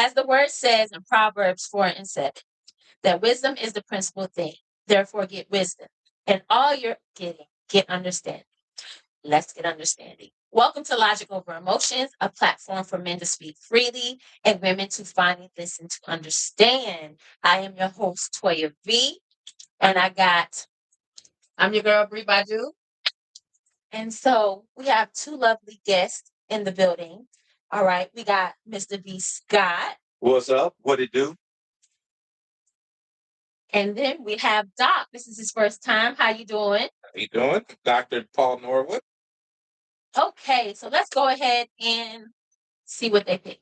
As the word says in Proverbs 4:7, that wisdom is the principal thing. Therefore, get wisdom. And all you're getting, get understanding. Let's get understanding. Welcome to Logic Over Emotions, a platform for men to speak freely and women to finally listen to understand. I am your host, Toya V, and I'm your girl, Bree Badu. And so we have two lovely guests in the building. All right, we got Mr. B. Scott. What's up? What it do? And then we have Doc. This is his first time. How you doing? How you doing? Dr. Paul Norwood. Okay, so let's go ahead and see what they pick.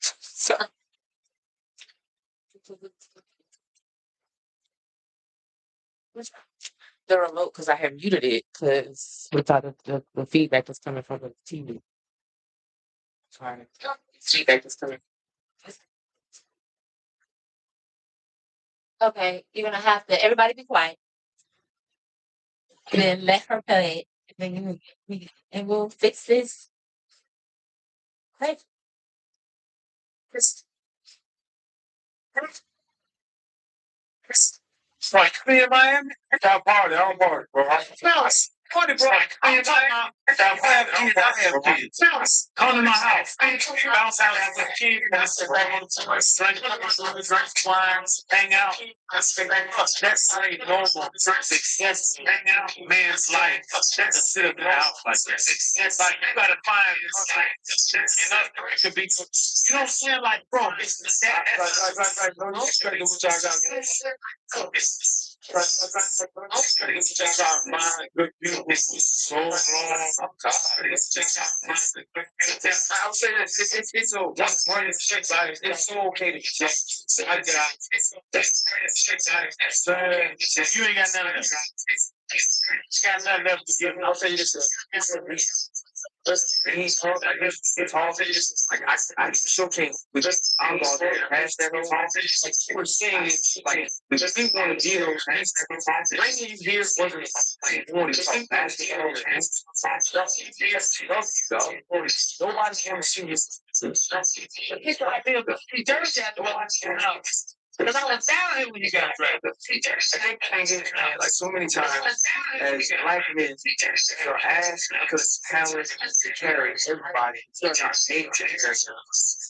So, The remote because I have muted it because we thought the feedback was coming from the TV. Sorry. Feedback is coming. okay, you're gonna have to everybody be quiet. And then let her play it. And then and we'll fix this. Okay. Chris. Like me in Miami? That party, I don't party, bro. No, party, bro. I'm talking about I have kids. Come to my house. Bounce out as a kid. That's drink wine, hang out. That's like normal success. Hang out, man's life. That's sit out like that. It's like you gotta find this. It could be. You know what I'm saying? Like, bro, it's right. No, gotta do what y'all gotta get. Good, beautiful, so long. I'm tired. It's just, I'll say this. It's a one of chicks. It's so okay to check. I got you ain't got none of that. You got none of that. I'll say this. He's all like it's all like I showcase we just I'm all there past that whole like we're saying like we just didn't want to deal with bringing you here wasn't like wanting to talk past the whole nobody want to see you. It's the idea of the teachers had to watch your house. Because I was down here when you got drafted. I think like so many times as black men are asked because talent to carry everybody. They're not made to carry.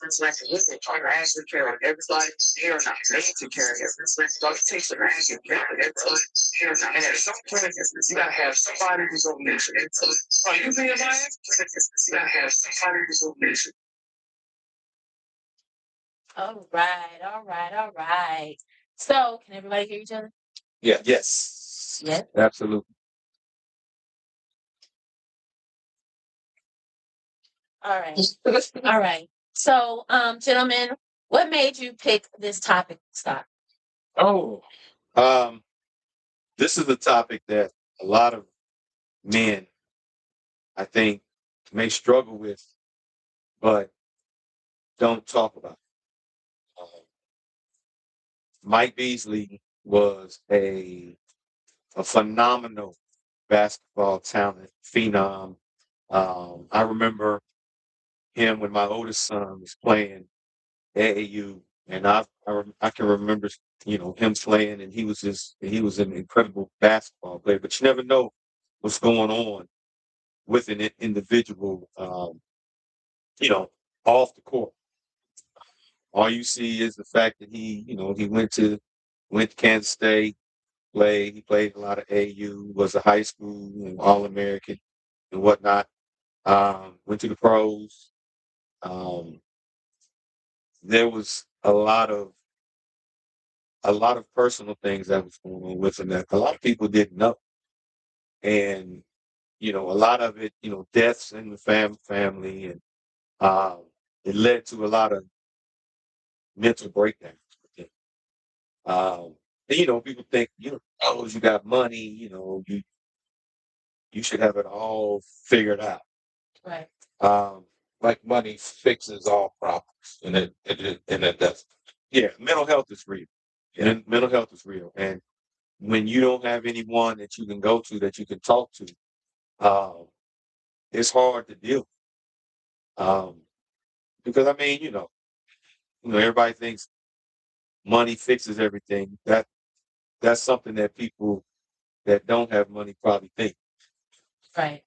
It's like women are asked to carry everybody. They are not made to carry everybody. So it takes a man to carry everybody. And at some point, you gotta have somebody who's on mission. Are you being lying? You gotta have somebody who's on mission. All right, all right, all right. So can everybody hear each other? Yeah. Yes. Yes. Absolutely. All right. All right. So, gentlemen, what made you pick this topic, Scott? Oh, this is a topic that a lot of men, I think, may struggle with, but don't talk about. Mike Beasley was a phenomenal basketball talent, phenom. I remember him when my oldest son was playing AAU, and I can remember him playing, and he was an incredible basketball player. But you never know what's going on with an individual, off the court. All you see is the fact that he went to Kansas State, he played a lot of AU, was a high school All American and whatnot. Went to the pros. Um, there was a lot of personal things that was going on with him that a lot of people didn't know. And, a lot of it, deaths in the family and it led to a lot of mental breakdowns with him. And, people think, oh, you got money, you should have it all figured out. Right. Like money fixes all problems, and it does. Yeah, mental health is real. Yeah. Mental health is real, and when you don't have anyone that you can go to, that you can talk to, it's hard to deal. Because I mean, everybody thinks money fixes everything. That's something that people that don't have money probably think. Right.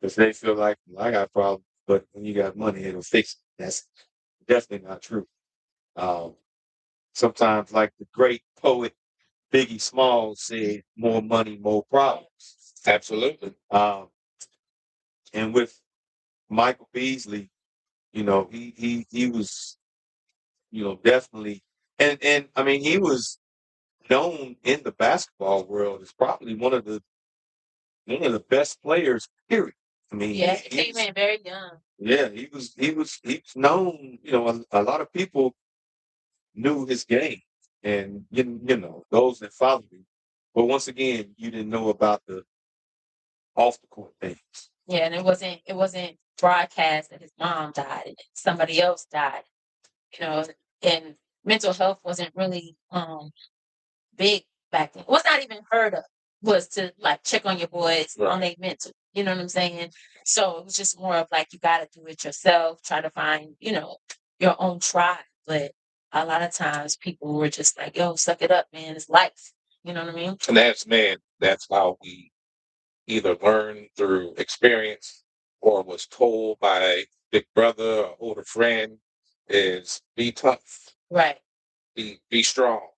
Because they feel like, well, I got problems, but when you got money, it'll fix it. That's definitely not true. Um, Sometimes, like the great poet Biggie Smalls said, more money, more problems. Absolutely. And with Michael Beasley, he was, definitely, and I mean, he was known in the basketball world as probably one of the best players. Period. I mean, Yeah, he came in very young. yeah, he was known. A lot of people knew his game, and those that followed him. But once again, you didn't know about the off the court things. Yeah, and it wasn't broadcast that his mom died and somebody else died. You know, and mental health wasn't really big back then. It was not even heard of was to like check on your boys on their mental. You know what I'm saying? So it was just more of like you gotta do it yourself, try to find, your own tribe. But a lot of times people were just like, yo, suck it up, man. It's life. You know what I mean? And that's how we either learn through experience or was told by big brother or older friend is be tough, Right. be strong.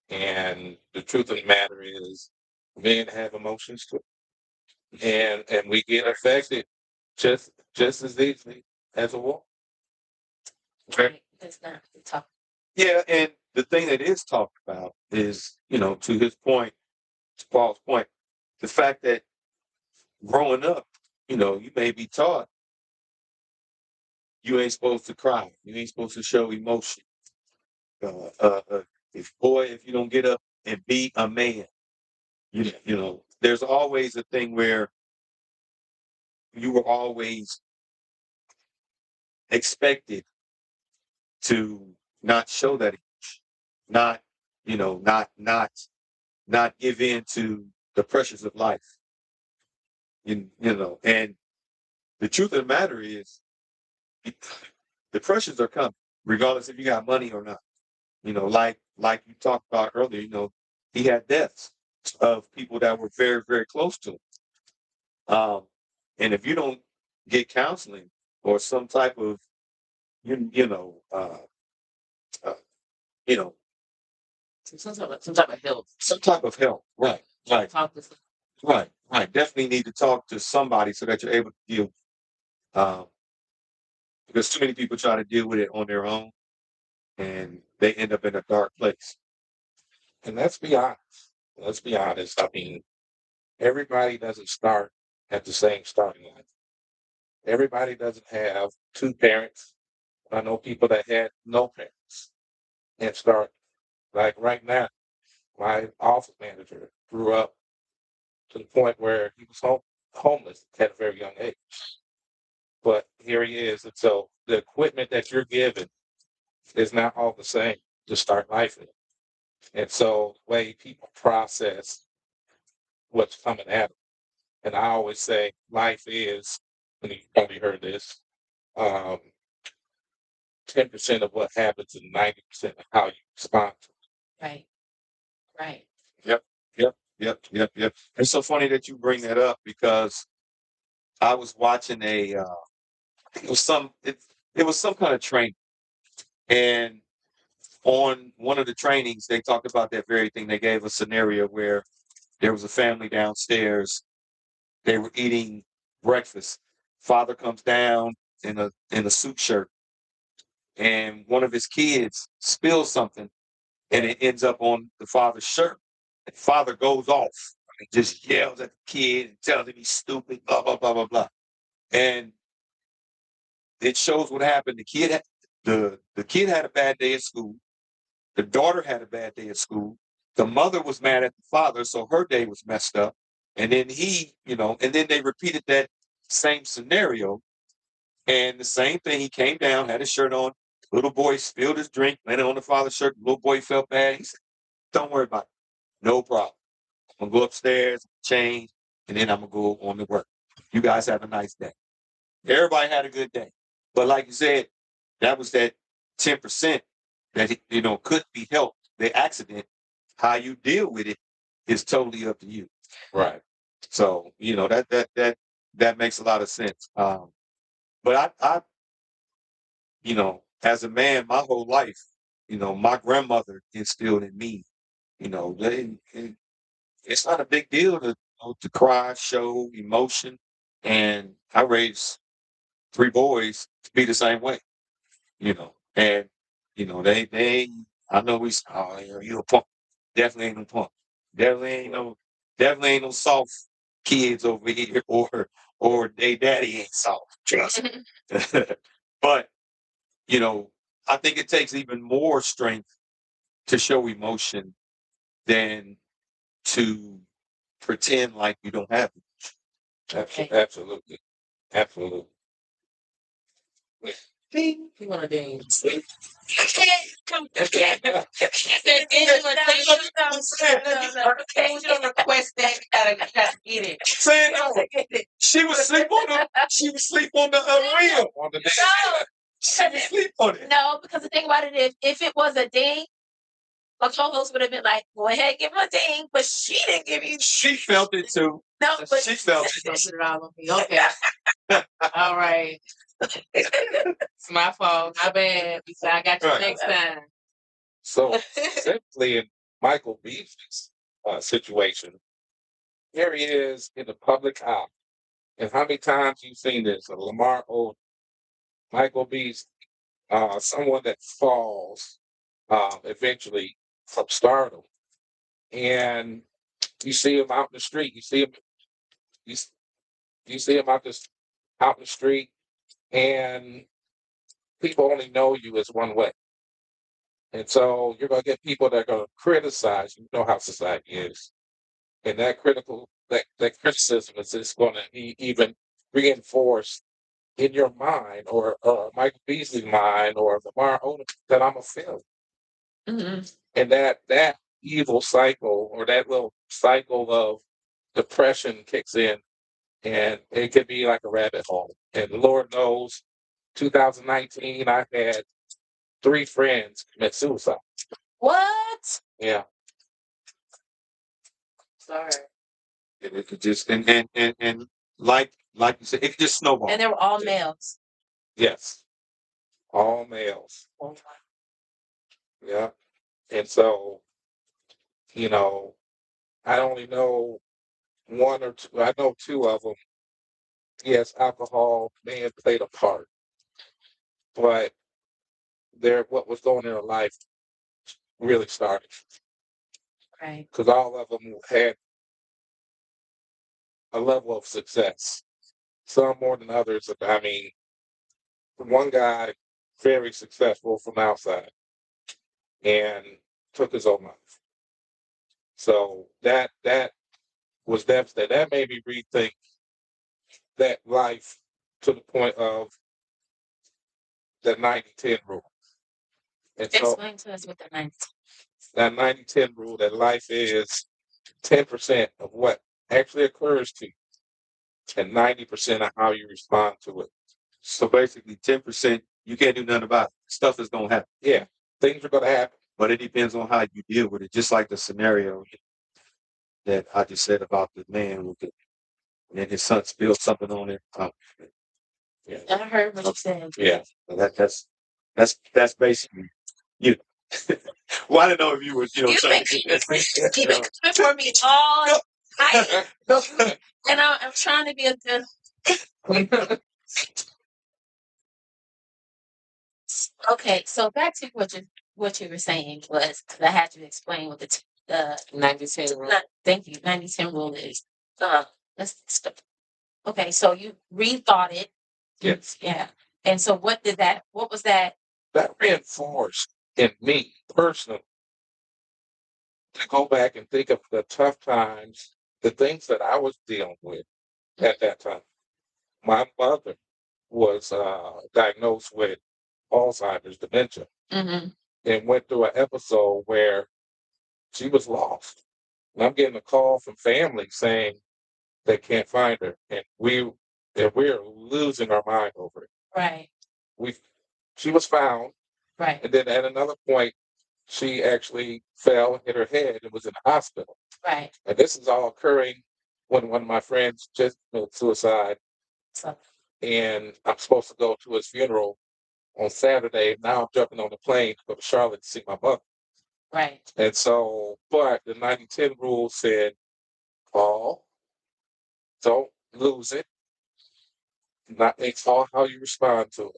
And the truth of the matter is men have emotions too. And we get affected just as easily as a woman. Okay. It's not tough. Yeah, and the thing that is talked about is, to his point, to Paul's point, the fact that growing up, you may be taught you ain't supposed to cry, you ain't supposed to show emotion. If you don't get up and be a man, there's always a thing where you were always expected to not show that emotion, not, not give in to the pressures of life. And the truth of the matter is the pressures are coming, regardless if you got money or not. Like you talked about earlier, he had deaths of people that were very, very close to him. And if you don't get counseling or some type of, uh, you know, some type of help, right, right, Talk to right. Definitely need to talk to somebody so that you're able to deal. Um, because too many people try to deal with it on their own, and they end up in a dark place. And let's be honest. Let's be honest. I mean, everybody doesn't start at the same starting line. Everybody doesn't have two parents. I know people that had no parents and start like right now. My office manager grew up to the point where he was homeless at a very young age. But here he is. And so the equipment that you're given is not all the same to start life in. And so the way people process what's coming at them. And I always say life is, and you've probably heard this, um, 10% of what happens and 90% of how you respond to it. Right. Right. Yep, yep. It's so funny that you bring that up because I was watching it was some kind of training, and on one of the trainings they talked about that very thing. They gave a scenario where there was a family downstairs. They were eating breakfast. Father comes down in a suit shirt, and one of his kids spills something, and it ends up on the father's shirt. And father goes off. He just yells at the kid and tells him he's stupid, blah blah blah blah blah. And it shows what happened. The kid had a bad day at school. The daughter had a bad day at school. The mother was mad at the father, so her day was messed up. And then and then they repeated that same scenario. And the same thing, he came down, had his shirt on. Little boy spilled his drink, landed on the father's shirt. The little boy felt bad. He said, don't worry about it. No problem. I'm gonna go upstairs, change, and then I'm gonna go on to work. You guys have a nice day. Everybody had a good day. But like you said, that was that 10% that could be helped. The accident, how you deal with it is totally up to you. Right. So, that makes a lot of sense. But I as a man, my whole life, my grandmother instilled in me, that it's not a big deal to cry, show emotion. And I raised 3 boys to be the same way, and, they, I know you a punk. Definitely ain't no punk. Definitely ain't no soft kids over here or they daddy ain't soft. Trust me. But, you know, I think it takes even more strength to show emotion than to pretend like you don't have it. Absolutely. Absolutely. You want to dance? Request that gotta get it. Saying no, she was asleep on the wheel. On the day. She was asleep on it. No, because the thing about it is, if it was a ding, my co-host would have been like, "Go ahead, give him a ding," but she didn't give you. She felt it too. No, but She felt Don't it. put it all on me. Okay. All right. It's my fault. My bad. So I got you Right. next time. So simply in Michael Beasley's situation, here he is in the public eye. And how many times you've seen this? Lamar Odom, Michael Beasley, someone that falls eventually from stardom. And you see him out in the street. You, s- you see him out in the street, and people only know you as one way. And so you're going to get people that are going to criticize. You know how society is. And that criticism is just going to be even reinforced in your mind or Michael Beasley's mind or Lamar Odom that I'm a failure. Mhm. And that evil cycle or that little cycle of depression kicks in and it can be like a rabbit hole. And Lord knows, 2019, I had 3 friends commit suicide. What? Yeah. Sorry. It could just and like you said, it could just snowball. And they were all males. Yes. All males. Oh, Yeah. And so, you know, I only know 1 or 2. I know 2 of them. Yes, alcohol may have played a part, but what was going in their life really started right. because all of them had a level of success. Some more than others. I mean, one guy very successful from outside and took his own life. So that was devastating. That made me rethink that life to the point of the 90-10 rule. And so Explain to us what that means. that 90-10 rule, that life is 10% of what actually occurs to you and 90% of how you respond to it. So basically 10%, you can't do nothing about it. Stuff is gonna happen. Yeah, things are going to happen. But it depends on how you deal with it. Just like the scenario that I just said about the man and his son spilled something on it. Yeah. I heard what you said. Yeah. So that's basically you. Well, I didn't know if you were, You trying keep to it coming for me all night, and I'm trying to be a good. Okay, so back to what you were saying was because I had to explain what the 90-10 rule. thank you 90-10 rule is. Let's stop. Okay, so you rethought it. Yes. Yeah, and so what was that? That reinforced in me personally to go back and think of the tough times, the things that I was dealing with at that time. My mother was diagnosed with Alzheimer's dementia Mm-hmm. and went through an episode where she was lost. And I'm getting a call from family saying they can't find her, and we're losing our mind over it. Right. She was found, Right. and then at another point, she actually fell and hit her head and was in the hospital. Right. And this is all occurring when one of my friends just committed suicide, So, and I'm supposed to go to his funeral on Saturday. Now I'm jumping on the plane to go to Charlotte to see my mother. right. And so, but the 90-10 rule said, Paul, don't lose it. Not it's all how you respond to it.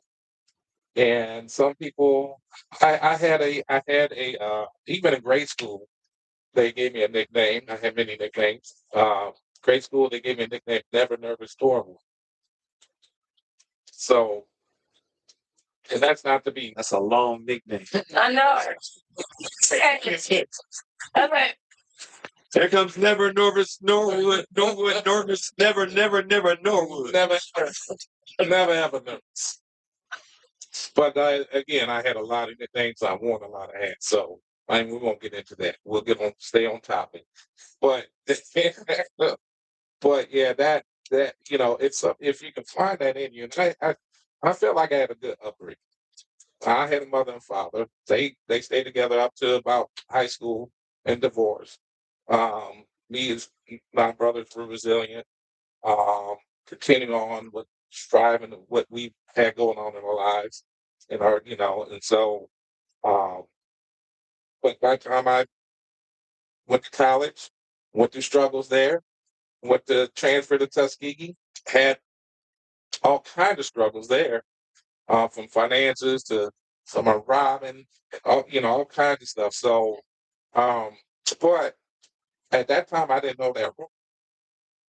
And some people, I had even in grade school, they gave me a nickname. I had many nicknames. Grade school, they gave me a nickname, Never Nervous Norwood. So, and that's not to be. That's a long nickname. I know. All right. Here comes never nervous Norwood, Norwood, nervous, never, never, never Norwood. Never ever nervous. But again, I had a lot of nicknames. I worn a lot of hats. So we won't get into that. We'll stay on topic. But but yeah, that it's if you can find that in you. And I felt like I had a good upbringing. I had a mother and father. They stayed together up to about high school and divorced. Me as my brothers were resilient. Continuing on with striving what we had going on in our lives, and so but by the time I went to college, went through struggles there, went to transfer to Tuskegee, had all kinds of struggles there, from finances to some robbing, all kinds of stuff. So, um, but at that time I didn't know that,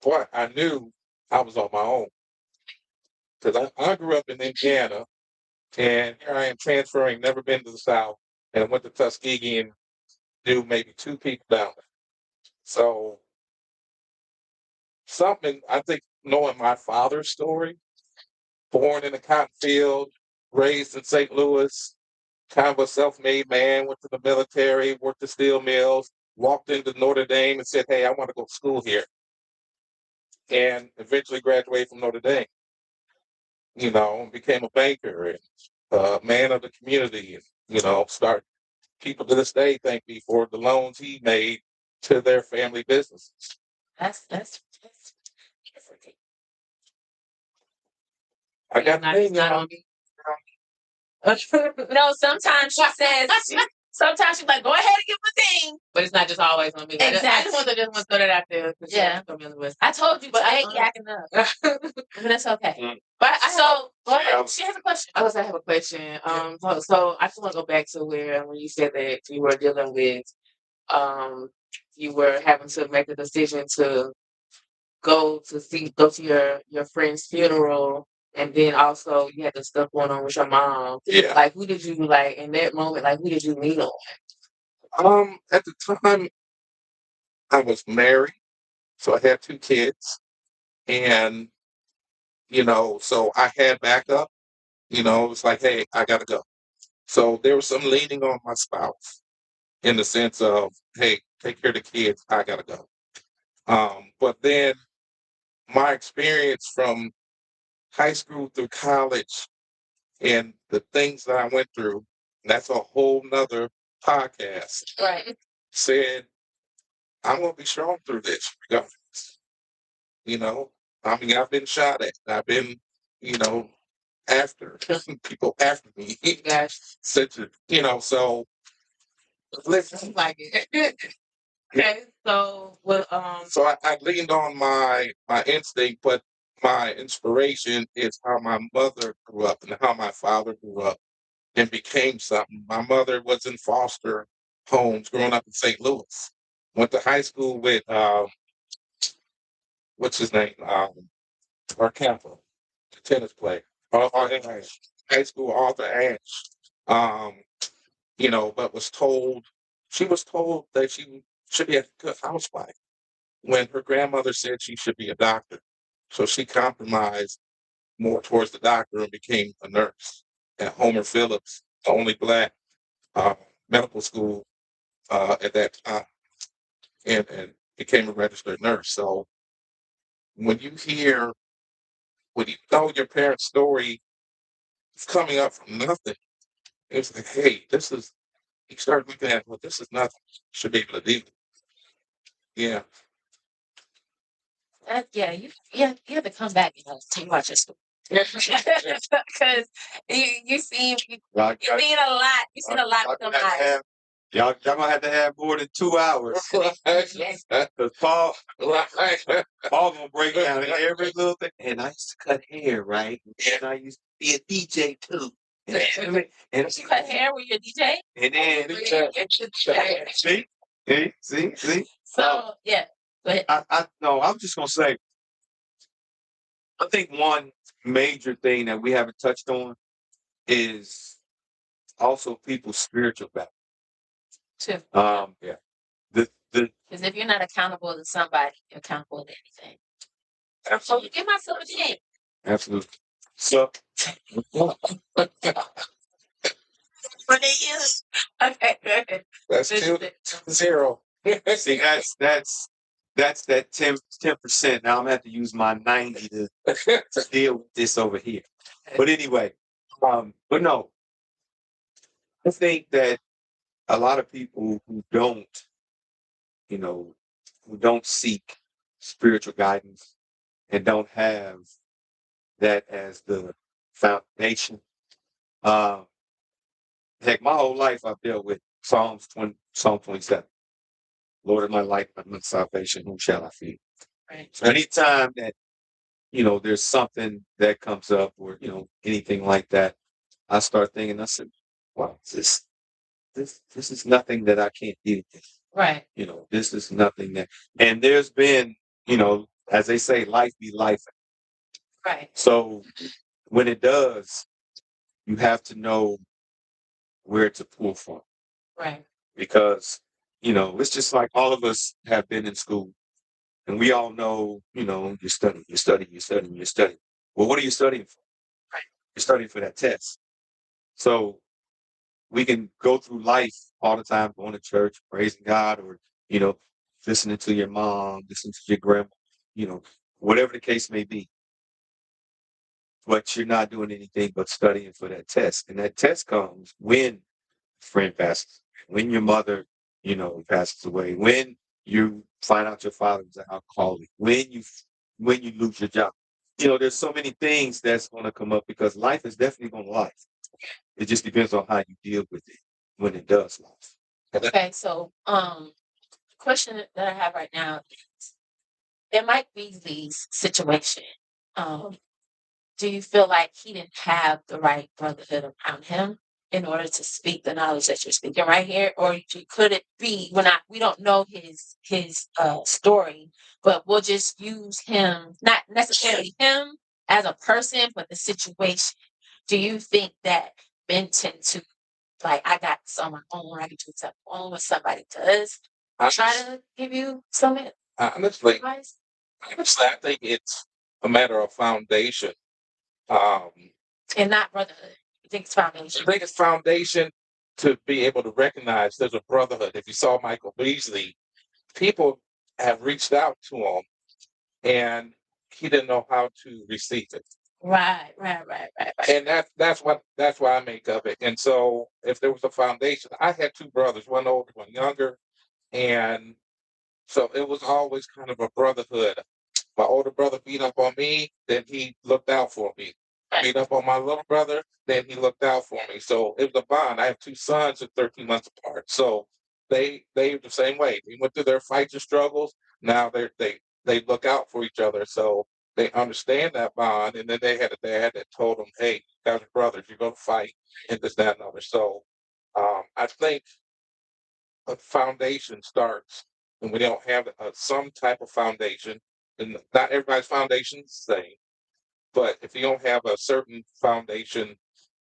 but I knew I was on my own because I grew up in Indiana. And here I am transferring, never been to the South, and I went to Tuskegee and knew maybe two people down there. So something, I think, knowing my father's story, born in a cotton field, raised in St. Louis, kind of a self-made man, went to the military, worked the steel mills, walked into Notre Dame and said, hey, I want to go to school here. And eventually graduated from Notre Dame, and became a banker and a man of the community, and, start people to this day thank me for the loans he made to their family businesses. That's I got the thing not on on me. no, sometimes she says sometimes she's like, go ahead and give him a thing. But it's not just always on me. I just want to throw that out there. Yeah. I told you, but I ain't yakking up. But that's okay. But Go ahead. She has a question. I have a question. So I just want to go back to when you said that you were dealing with, you were having to make a decision to go to your friend's funeral, and then also you had the stuff going on with your mom. Yeah. Like, who did you like in that moment? Like, who did you lean on? At the time, I was married, so I had two kids, and so I had backup. It was like, hey, I gotta go. So there was some leaning on my spouse in the sense of, hey, take care of the kids. I gotta go. But then my experience from high school through college and the things that I went through, that's a whole nother podcast. Right. Said, I'm gonna be strong through this regardless. I've been shot at. I've been, after people after me. Gosh, So listen. like it. Okay, so well, So I leaned on my instinct, but my inspiration is how my mother grew up and how my father grew up and became something. My mother was in foster homes growing up in St. Louis. Went to high school with what's his name? Our Kappa, the tennis player. High school Arthur Ashe. But she was told that she should be a good housewife when her grandmother said she should be a doctor. So she compromised more towards the doctor and became a nurse at Homer Phillips, the only black medical school at that time. And became a registered nurse. So when you know your parents' story is coming up from nothing, it's like, hey, you start looking at, well, this is nothing. Should be able to do. Yeah. You have to come back and talk about your story. Because you seem Y'all, you've seen a lot. You've seen a lot y'all of them gonna have to have, y'all gonna have to have more than 2 hours. Yes. Cause Paul gonna break down every little thing. And I used to cut hair, right? And I used to be a DJ too. And You cut hair with your DJ? and then see. So yeah. But I'm just gonna say, I think one major thing that we haven't touched on is also people's spiritual background. too. Yeah. The Because if you're not accountable to somebody, you're accountable to anything. So absolutely, give myself a chance. absolutely. So What it is. Okay, good. That's This two, is it. 2-0. see, that's that 10%. Now I'm gonna have to use my 90 to deal with this over here. But anyway, but no, I think that a lot of people you know, who don't seek spiritual guidance and don't have that as the foundation. Um, Heck, my whole life I've dealt with Psalm 27. Lord of my life, my salvation, whom shall I fear? Right. So anytime that, there's something that comes up or, anything like that, I start thinking, I said, wow, this is nothing that I can't deal with. Right. This is nothing and there's been, as they say, life be life. Right. So when it does, you have to know where to pull from Right. because, it's just like all of us have been in school and we all know, you're studying. Well, what are you studying for? Right. You're studying for that test. So we can go through life all the time, going to church, praising God, or, you know, listening to your mom, listening to your grandma, whatever the case may be. But you're not doing anything but studying for that test. And that test comes when a friend passes, when your mother, passes away, when you find out your father was an alcoholic, when you lose your job. There's so many things that's going to come up because life is definitely going to life. It just depends on how you deal with it when it does life. Okay, so question that I have right now is there might be these situation. Um, do you feel like he didn't have the right brotherhood around him in order to speak the knowledge that you're speaking right here, or could it be we don't know his story, but we'll just use him, not necessarily him as a person, but the situation. Do you think that men tend to, like, I got this on my own, I can do something on when somebody does try to give you some Honestly, advice? I think it's a matter of foundation. Um, And not brotherhood. You think it's foundation? I think it's foundation to be able to recognize there's a brotherhood. If you saw Michael Beasley, people have reached out to him and he didn't know how to receive it. Right. And that's why I make of it. And so if there was a foundation, I had two brothers, one older, one younger, and so it was always kind of a brotherhood. My older brother beat up on me, then he looked out for me. Beat up on my little brother, then he looked out for me. So it was a bond. I have two sons that 13 months apart. So they the same way. They went through their fights and struggles. Now they look out for each other. So they understand that bond. And then they had a dad that told them, hey, you guys are brothers, you're gonna fight and this, that, and other. So I think a foundation starts and we don't have some type of foundation, and not everybody's foundation is the same, but if you don't have a certain foundation,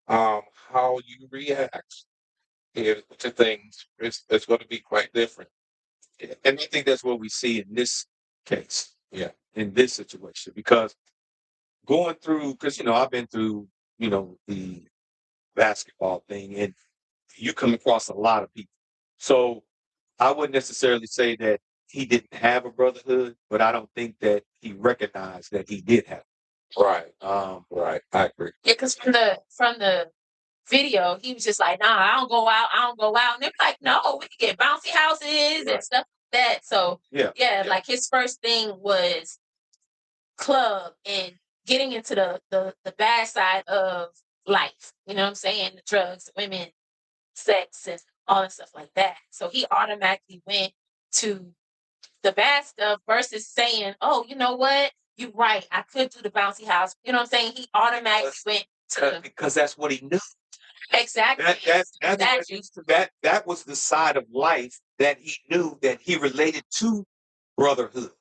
how you react to things is going to be quite different. And I think that's what we see in this case. Yeah. In this situation, because going through, because, I've been through, the basketball thing and you come across a lot of people. So I wouldn't necessarily say that he didn't have a brotherhood, but I don't think that he recognized that he did have. Right. Right. I agree. Yeah, because from the video, he was just like, "Nah, I don't go out. I don't go out." And they're like, "No, we can get bouncy houses and stuff like that." So Yeah. like his first thing was club and getting into the bad side of life. You know what I'm saying? The drugs, women, sex, and all that stuff like that. So he automatically went to the bad stuff versus saying, "Oh, you know what? You're right. I could do the bouncy house." You know what I'm saying? He automatically went to Because that's what he knew. exactly. That was the side of life that he knew that he related to brotherhood.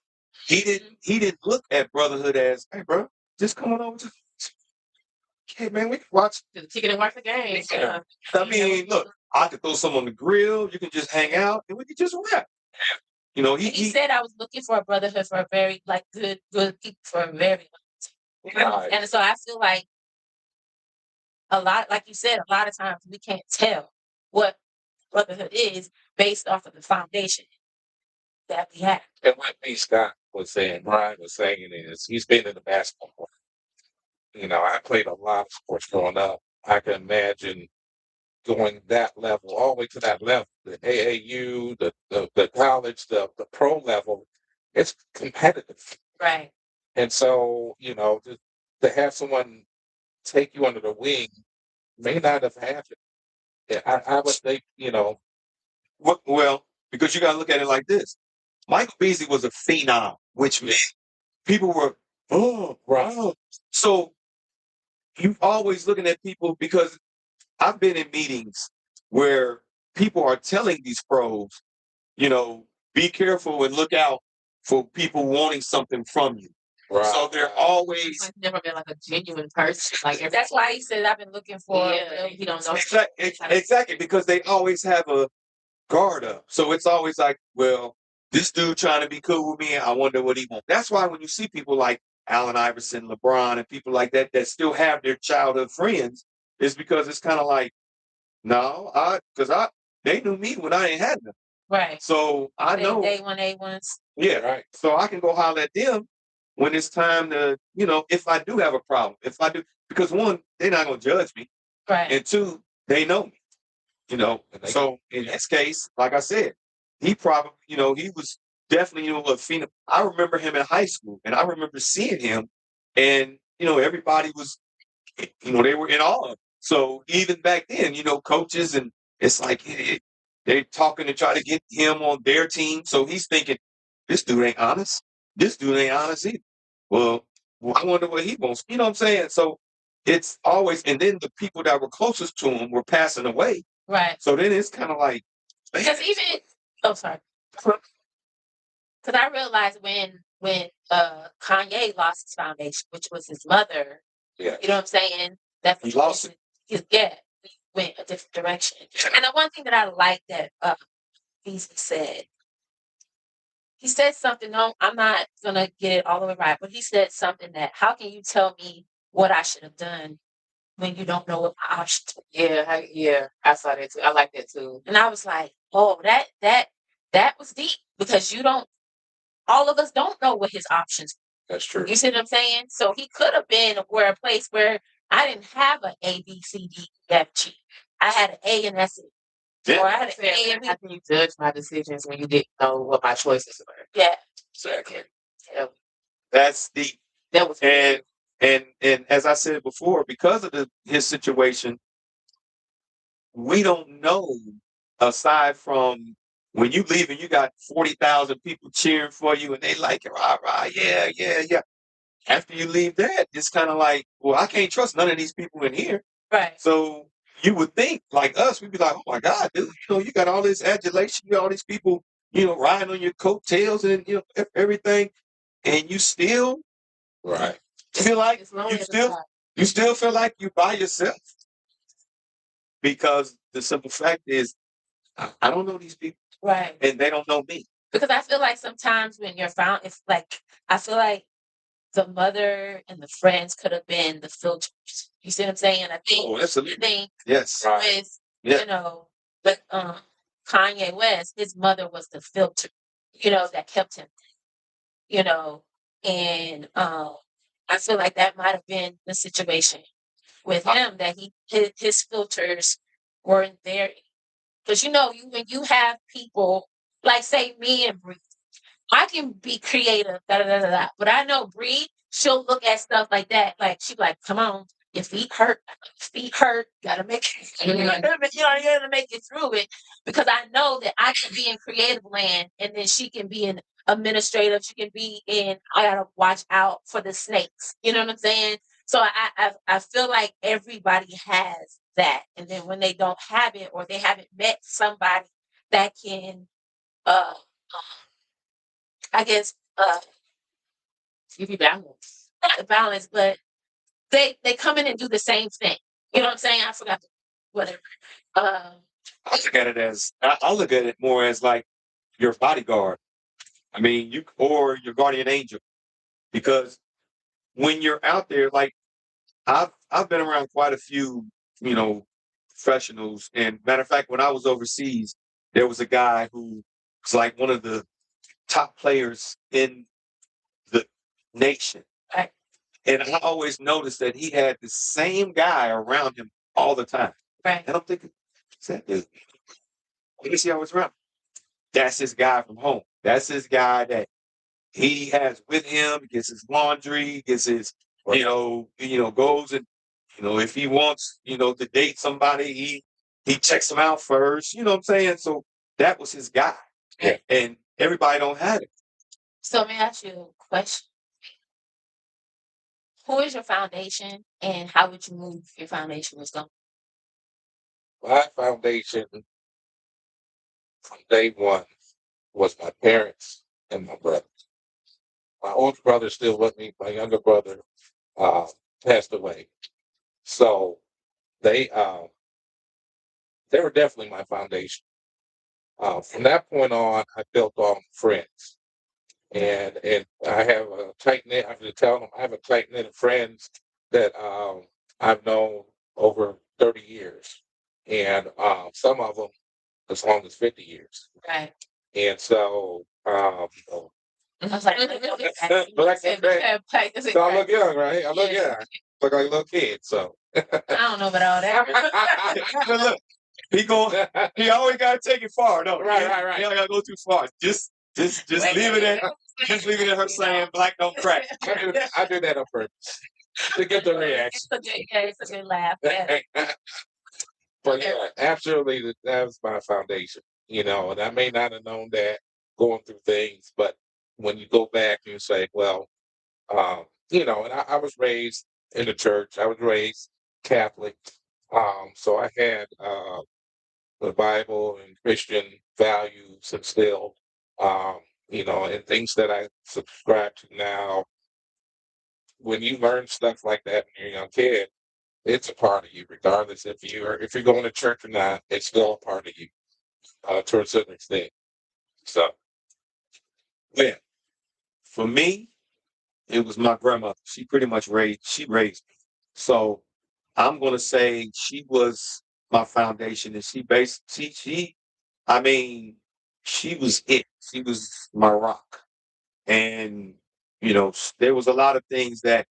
He didn't look at brotherhood as, "Hey, bro, just come on over to, okay, man, we can watch." The ticket and watch the game. Yeah. I mean, look, I could throw some on the grill. You can just hang out, and we could just rap. You know, And he said, "I was looking for a brotherhood for a very like good people for a very long time." Right. And so I feel like a lot, like you said, a lot of times we can't tell what brotherhood is based off of the foundation that we have. And what B. Scott was saying, Brian was saying is he's been in the basketball. You know, I played a lot of sports growing up. I can imagine going that level, all the way to that level, the AAU, the college, the pro level. It's competitive. Right. And so, you know, to have someone take you under the wing may not have happened. Yeah, I would think, you know, well, because you got to look at it like this. Michael Beasley was a phenom, which meant people were, oh, wow. So you always looking at people, because I've been in meetings where people are telling these pros, you know, be careful and look out for people wanting something from you. right. So they're always He's never been like a genuine person. Like That's why he said, "I've been looking for." he don't know. exactly, because they always have a guard up. So it's always like, well, this dude trying to be cool with me, I wonder what he wants. That's why when you see people like Allen Iverson, LeBron, and people like that that still have their childhood friends, is because it's kind of like, no, they knew me when I ain't had them. Right. So I know Day one A1s. Yeah, right. So I can go holler at them when it's time to, you know, if I do have a problem. If I do, because one, they're not gonna judge me. Right. And two, they know me. You know. So in this case, like I said, he probably, you know, he was definitely, you know, a phenom. I remember him in high school, and I remember seeing him, and you know, everybody was, you know, they were in awe of him. So even back then, you know, coaches, and it's like they're talking to try to get him on their team. So he's thinking, this dude ain't honest. This dude ain't honest either. Well, I wonder what he wants. You know what I'm saying? So it's always, and then the people that were closest to him were passing away. Right. So then it's kind of like, Because even sorry. Because I realized when Kanye lost his foundation, which was his mother. Yeah. You know what I'm saying? That he lost it. he went a different direction. And the one thing that I like that Beasley said, he said something. No, I'm not gonna get it all the way right, but he said something that, "How can you tell me what I should have done when you don't know what my options were?" I saw that too. I like that too. And I was like, "Oh, that was deep because you don't. All of us don't know what his options were." That's true. You see what I'm saying? So he could have been where a place where I didn't have an A, B, C, D, E, F, G. I had an A and S. Yeah. Or I had an A and B. How can you judge my decisions when you didn't know what my choices were? Yeah. Exactly. Yeah. That's deep. That was And as I said before, because of his situation, we don't know, aside from when you leave and you got 40,000 people cheering for you and they like it, rah, rah, yeah, yeah, yeah. After you leave that, it's kind of like, well, I can't trust none of these people in here. Right. So you would think, like us, we'd be like, oh my God, dude, you know, you got all this adulation, you got all these people, you know, riding on your coattails and, you know, everything. And you still Right. feel like It's lonely at the top. you still feel like you by yourself. Because the simple fact is, I don't know these people, Right. and they don't know me. Because I feel like sometimes when you're found, it's like, I feel like the mother and the friends could have been the filters. You see what I'm saying? I think, Oh, absolutely. I think Yes. with, Yeah. you know, but Kanye West, his mother was the filter. that kept him, and I feel like that might have been the situation with him, that his filters weren't there. Because when you have people like, say, me and Bree, I can be creative, da da da da da. But I know Bree, she'll look at stuff like that. Like, she's like, come on, your feet hurt, gotta make it, you gotta make it through it. Because I know that I can be in creative land, and then she can be in administrative, she can be in, I gotta watch out for the snakes. You know what I'm saying? So I feel like everybody has that. And then when they don't have it, or they haven't met somebody that can uh I guess Give you balance. not balance, but they come in and do the same thing. You know what I'm saying? I forgot whatever. Um, I look at it more as like your bodyguard. I mean, or your guardian angel, because when you're out there, like I've been around quite a few, you know, professionals. And matter of fact, when I was overseas, there was a guy who was like one of the top players in the nation. Right. And I always noticed that he had the same guy around him all the time. right. And I'm thinking, what's that dude? What is he always around? That's his guy from home. That's his guy that he has with him, gets his laundry, gets his, goes and, if he wants, to date somebody, he checks them out first. You know what I'm saying? So that was his guy. Yeah. And everybody don't have it. So let me ask you a question. Who is your foundation, and how would you move if your foundation was gone? My foundation from day one was my parents and my brother. My older brother's still with me. My younger brother uh, passed away. So they they were definitely my foundation. From that point on, I built on friends, and I have a tight knit. I'm going to tell them I have a tight knit of friends that I've known over 30 years, and some of them as long as 50 years. Right. And so, I was like, Black and red. So I look young, right? I look Yeah. young. Look like a little kid. So I don't know about all that. But look, he always gotta take it far, though. Right. He don't gotta go too far. Just leave it at her saying black don't crack. I do that on purpose to get the reaction. It's a good laugh. Yeah. But yeah, absolutely, that was my foundation. And I may not have known that going through things, but when you go back and you say, well, and I was raised in the church. I was raised Catholic, so I had the Bible and Christian values instilled, and things that I subscribe to now. When you learn stuff like that when you're a young kid, it's a part of you, regardless if you're going to church or not. It's still a part of you to a certain extent. So, yeah, For me, it was my grandmother. She pretty much raised me. So I'm gonna say she was my foundation, and I mean, she was it. She was my rock. And there was a lot of things that,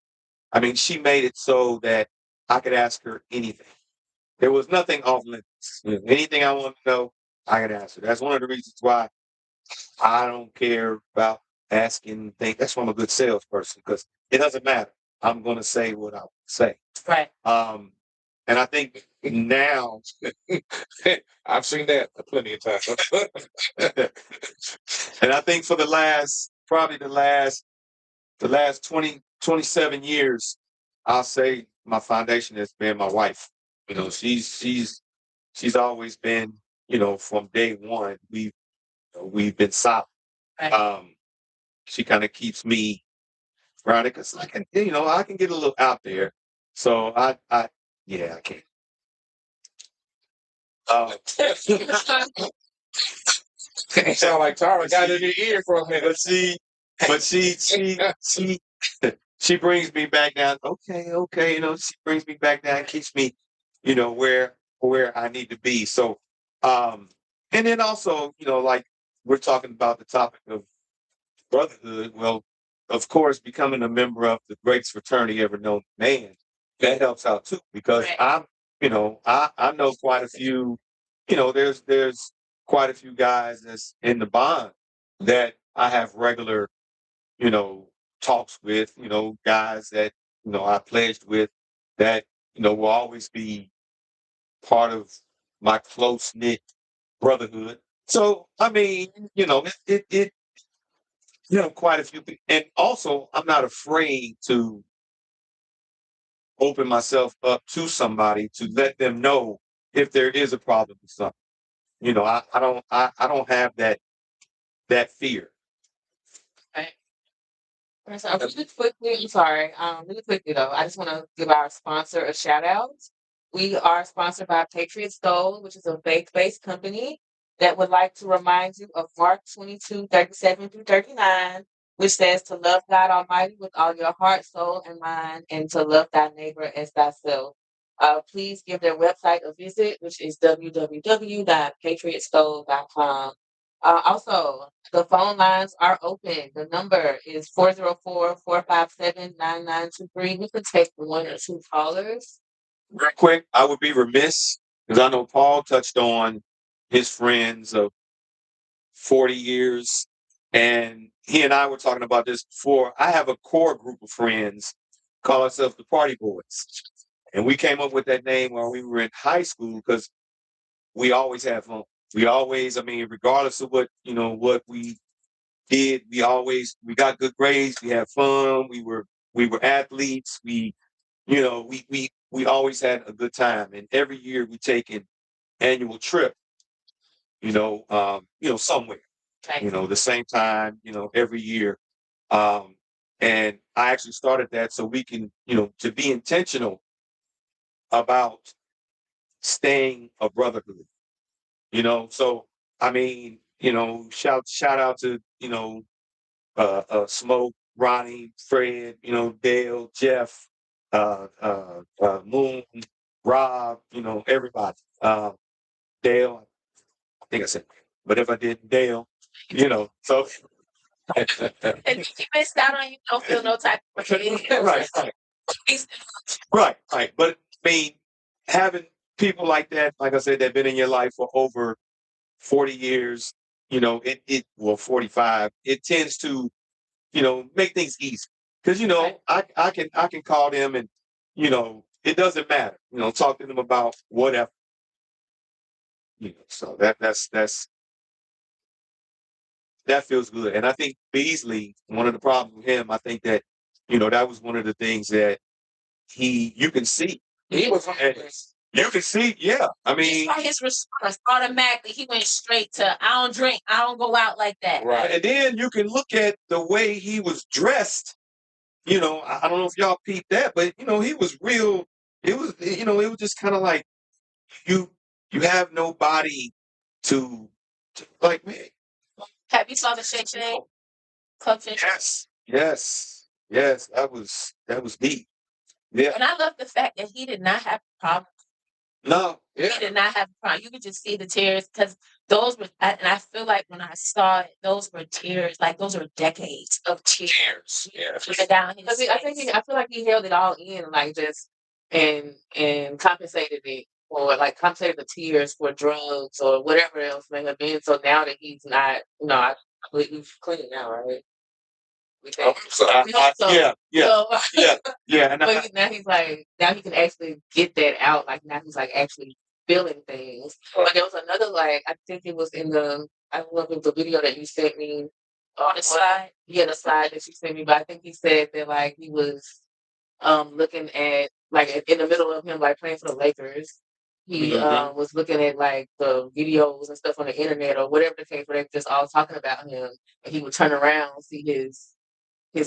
I mean, she made it so that I could ask her anything. There was nothing off limits. Anything I want to know, I could ask her. That's one of the reasons why I don't care about asking things. That's why I'm a good salesperson, because it doesn't matter. I'm going to say what I say. Right. And I think now, I've seen that plenty of times. and I think for probably the last 20, 27 years, I'll say my foundation has been my wife. She's always been, from day one, we've been solid. Right. She kind of keeps me grounded, because I can get a little out there. So yeah, I can. You sound like Tara got in your ear for a minute. But she brings me back down. Okay, she brings me back down, keeps me, where I need to be. So, and then also, like we're talking about the topic of brotherhood. Well, of course, becoming a member of the greatest fraternity ever known to man, that helps out too, because Right. I know quite a few, there's quite a few guys that's in the bond that I have regular, you know, talks with, guys that, I pledged with that, will always be part of my close knit brotherhood. So, I mean, quite a few people. And also, I'm not afraid to open myself up to somebody to let them know if there is a problem with something. I don't have that fear. Right. So really quickly, I'm sorry. Really quickly though, I just want to give our sponsor a shout out. We are sponsored by Patriot Stole, which is a faith-based company that would like to remind you of Mark 22:37-39, which says to love God Almighty with all your heart, soul, and mind, and to love thy neighbor as thyself. Please give their website a visit, which is www.patriotstole.com. Also, the phone lines are open. The number is 404-457-9923. We could take one or two callers. Real quick, I would be remiss because I know Paul touched on his friends of 40 years, and he and I were talking about this before. I have a core group of friends, call ourselves the Party Boys. And we came up with that name while we were in high school because we always have fun. We always, I mean, regardless of what we did, we got good grades, we had fun, we were athletes, we always had a good time. And every year we take an annual trip, somewhere, Right. the same time, every year. And I actually started that so we can, to be intentional about staying a brotherhood. So I mean, shout out to Smoke, Ronnie, Fred, Dale, Jeff, Moon, Rob, everybody. Dale, I think I said, but if I didn't, Dale, so And if you missed out on, you don't feel no type of way. right, right. But I mean, having people like that, like I said, that been in your life for over 40 years, well, 45, it tends to, make things easy. Because, Right. I can call them and, it doesn't matter, talk to them about whatever. So that feels good. And I think Beasley, one of the problems with him, I think that, that was one of the things that you can see. He was You can see, yeah. I mean, his response automatically, he went straight to, I don't drink, I don't go out like that. right. And then you can look at the way he was dressed. I don't know if y'all peeped that, but he was real. It was just kind of like you have nobody to like me. Have you saw the Shake Shake Club Shake? Yes. That was deep. Yeah. And I love the fact that he did not have a problem. No. Yeah. He did not have a problem. You could just see the tears because those were, and I feel like when I saw it, those were tears. Like those were decades of tears. Yeah. Dripping down his I feel like he held it all in, like just and compensated it, or like compensated the tears for drugs or whatever else may have been. So now that he's not, I believe he's clean now, right? We think. We hope so. Yeah. So, Yeah. And but now he's like, now he can actually get that out. Like now he's like actually feeling things. But there was another, like, I think it was I don't know if it was the video that you sent me. on the side. Yeah, the slide that you sent me. But I think he said that like he was looking at like in the middle of him like playing for the Lakers. He was looking at like the videos and stuff on the internet or whatever the case where they're just all talking about him, and he would turn around and see his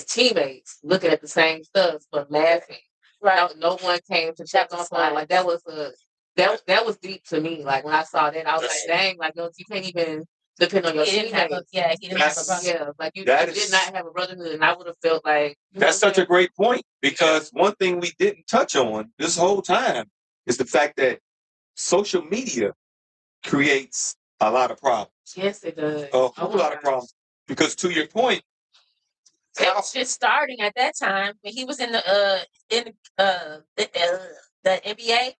teammates looking at the same stuff but laughing. Right. No one came to check on him. Like that was was deep to me. Like when I saw that, I was like, dang, like you can't even depend on your He didn't have a, teammates. yeah, he didn't have a That's- brother. Yeah, like you That did is- not have a brotherhood, and I would have felt like That's such a great point because one thing we didn't touch on this whole time is the fact that social media creates a lot of problems. Yes, it does. A whole lot of problems. Because to your point, It was just starting at that time when he was in the the NBA.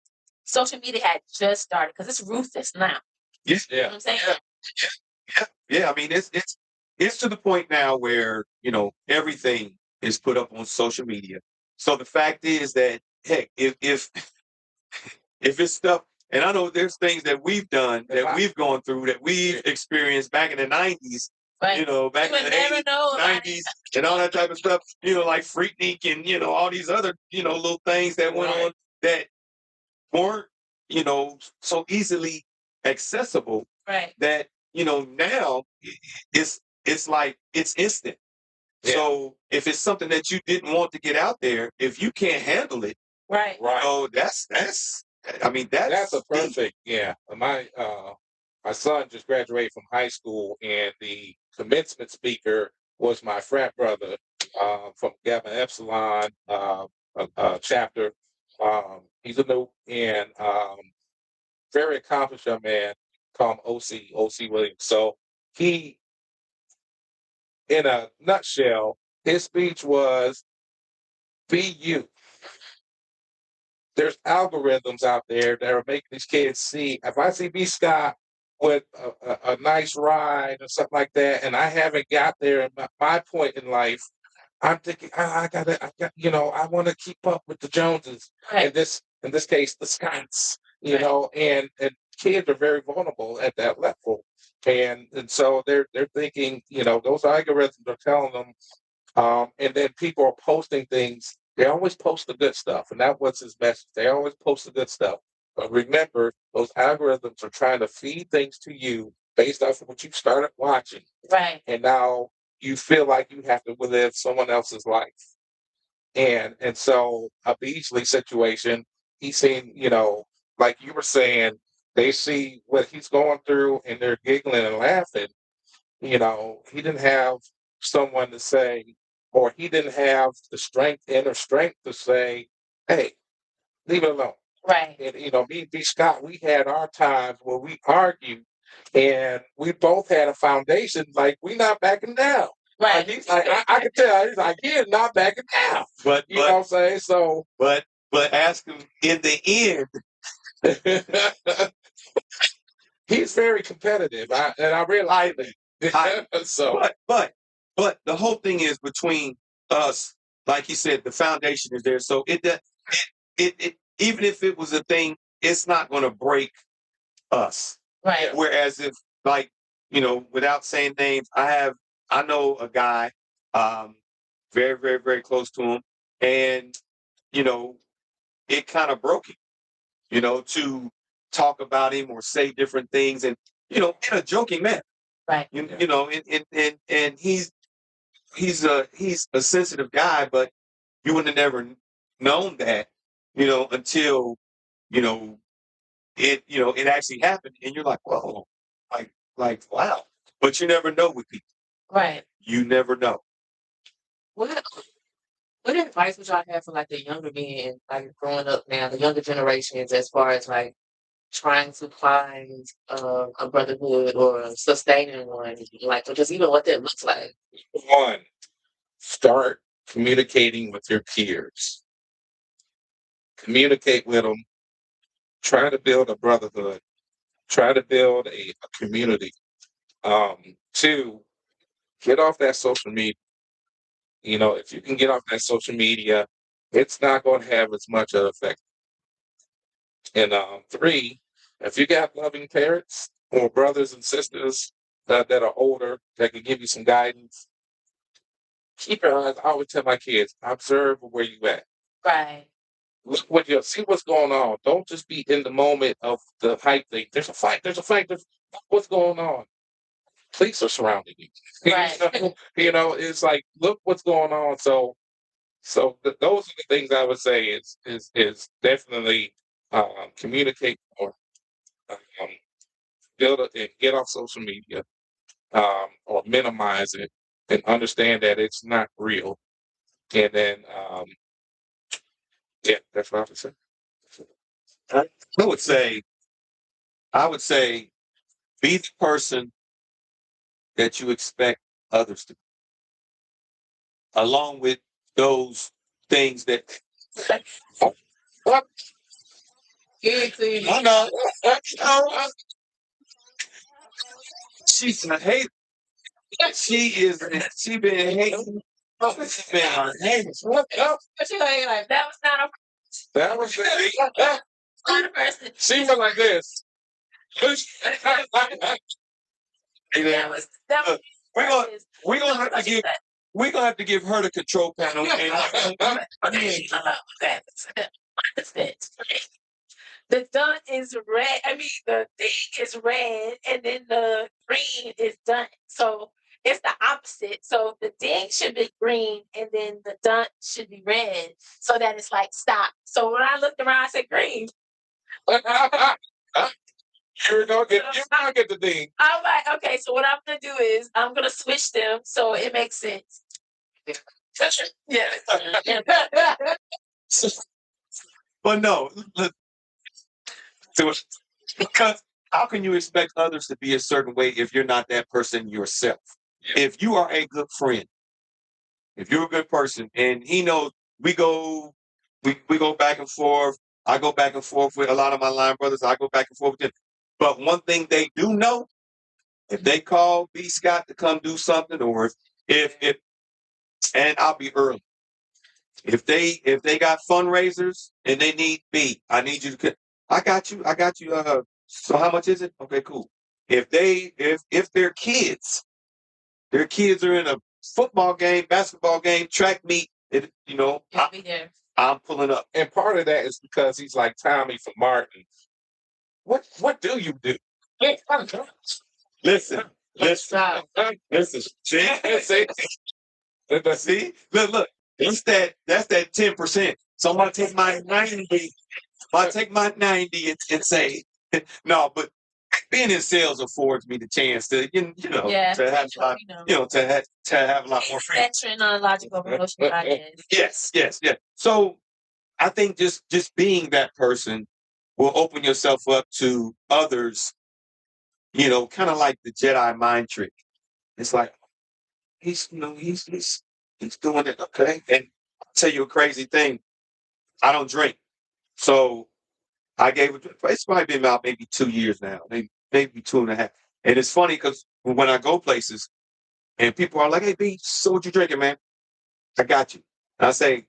Social media had just started because it's ruthless now. yeah, You know what I'm saying? yeah. I mean, it's to the point now where everything is put up on social media. So the fact is that heck, if it's stuff, and I know there's things that we've done, that we've gone through, that we've experienced back in the 90s, Right. back You in would the never 80s, know about it. 90s, and all that type of stuff, like Freaknik and, all these other, little things that went on that weren't, so easily accessible Right. that, now it's like it's instant. Yeah. So if it's something that you didn't want to get out there, if you can't handle it, Right. that's I mean That's a deep. perfect, yeah. My son just graduated from high school, and the commencement speaker was my frat brother from Gamma Epsilon chapter. He's a new and very accomplished young man called OC Williams. So he, in a nutshell, his speech was, "Be you." There's algorithms out there that are making these kids see. If I see B Scott with a nice ride or something like that, and I haven't got there in my point in life, I'm thinking, I want to keep up with the Joneses. Right. In this case, the Scotts. Right. And kids are very vulnerable at that level, and so they're thinking, those algorithms are telling them. And then people are posting things. They always post the good stuff, and that was his message. They always post the good stuff. But remember, those algorithms are trying to feed things to you based off of what you started watching. Right. And now you feel like you have to live someone else's life. And so a Beasley situation, he's seen, like you were saying, they see what he's going through and they're giggling and laughing. He didn't have someone to say, or he didn't have the inner strength to say, "Hey, leave it alone." Right. And me and B. Scott, we had our times where we argued, and we both had a foundation. Like, we not backing down. Right. He's like, I could tell. He's like, he is not backing down. But You know what I'm saying? So, but ask him in the end. he's very competitive, and I realize it. So, But the whole thing is between us. Like you said, the foundation is there. So it even if it was a thing, it's not going to break us. Right. Whereas if, like, without saying names, I know a guy, very, very, very close to him, and it kind of broke him, to talk about him or say different things, and in a joking manner. Right. And he's a sensitive guy, but you would have never known that, until you know it actually happened, and you're like, whoa, like wow. But you never know with people. Right. You never know. What what advice would y'all have for like the younger men, like growing up now, the younger generations, as far as like trying to find a brotherhood or sustaining one, like, or just even what that looks like? one, start communicating with your peers. Communicate with them. Try to build a brotherhood. Try to build a community. Two, get off that social media. If you can get off that social media, it's not going to have as much of an effect. And three, if you got loving parents or brothers and sisters that are older that can give you some guidance, keep your eyes. I always tell my kids, observe where you at. Right. Look what you see what's going on. Don't just be in the moment of the hype thing. There's a fight. There's a fight. What's going on? Police are surrounding you. Right. It's like, look what's going on. So those are the things I would say is definitely communicate more, um, and get off social media, or minimize it, and understand that it's not real. And then, yeah, that's what I would say. I would say, be the person that you expect others to, along with those things that. I know. She's a hate. She is. She been hating. She been on hating. But you like that was not a That was not a person. she was like this. That was that was We're gonna have to give. We're gonna have to give her the control panel. The done is red. I mean, the thing is red, and then the green is done. So it's the opposite. So the ding should be green, and then the done should be red, so that it's like stop. So when I looked around, I said green. You're gonna get the thing. I'm like, okay. So what I'm gonna do is I'm gonna switch them so it makes sense. Yeah. But no, look, because how can you expect others to be a certain way if you're not that person yourself? If you are a good friend, if you're a good person, and he knows we go back and forth. I go back and forth with a lot of my line brothers. I go back and forth with them. But one thing they do know, if they call B Scott to come do something, or if and I'll be early. If they got fundraisers and they need B, I need you to. I got you. So how much is it? Okay, cool. If their kids are in a football game, basketball game, track meet, I'll be there. I'm pulling up. And part of that is because he's like Tommy from Martin. What do you do? Listen. See, look. That's that 10%. So I'm gonna take my 90. I take my 90 and say no, but being in sales affords me the chance to to have a lot, to have a lot more freedom. Extra non-logical emotional ideas. Yes. So I think just being that person will open yourself up to others, kind of like the Jedi mind trick. It's like he's doing it, okay. And I'll tell you a crazy thing. I don't drink. So I gave it, it's probably been about maybe 2 years now, maybe 2.5. And it's funny because when I go places and people are like, hey, B, so what you drinking, man? I got you. And I say,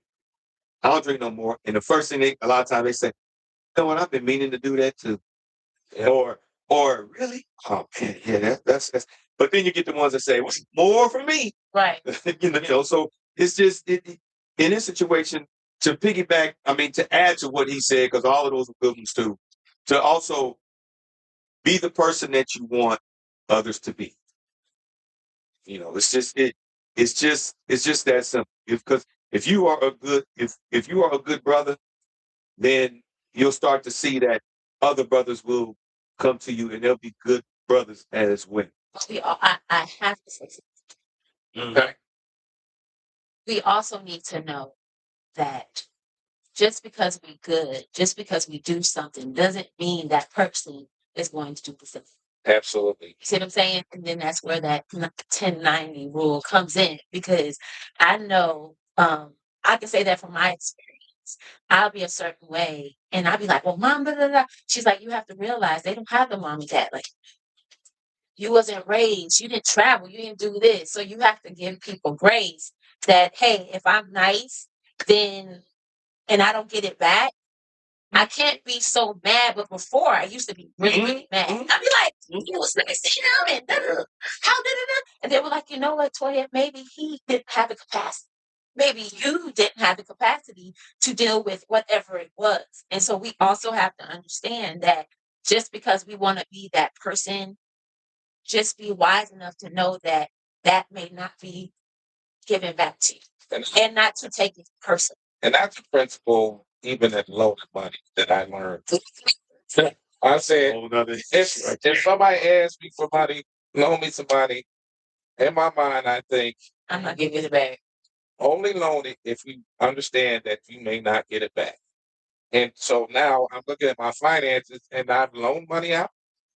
I don't drink no more. And the first thing a lot of times they say, you know what, I've been meaning to do that too. Yeah. Or really? Oh man, yeah, that's but then you get the ones that say, what's more for me? Right. So it's just in this situation to piggyback, to add to what he said, because all of those are good ones too, to also be the person that you want others to be. It's just that simple. Because if you are if you are a good brother, then you'll start to see that other brothers will come to you and they'll be good brothers as well. I have to say something. Okay. We also need to know that just because we good, just because we do something, doesn't mean that person is going to do the same. Absolutely. You see what I'm saying? And then that's where that 1090 rule comes in, because I know I can say that from my experience. I'll be a certain way and I'll be like, well, mom, blah, blah, blah. She's like, you have to realize they don't have the mom and dad. Like, you wasn't raised, you didn't travel, you didn't do this. So you have to give people grace that, hey, if I'm nice, then and I don't get it back, I can't be so mad. But before, I used to be really mad. I'd be like, you was nice to him, and how did it? And they were like, you know what, Toya, maybe he didn't have the capacity. Maybe you didn't have the capacity to deal with whatever it was. And so we also have to understand that just because we want to be that person, just be wise enough to know that that may not be given back to you, and not to take it personally. And that's a principle even in loaning money that I learned. I said, if somebody asks me for money, loan me some money, in my mind, I think, I'm not giving it back. only loan it if you understand that you may not get it back. And so now I'm looking at my finances and I've loaned money out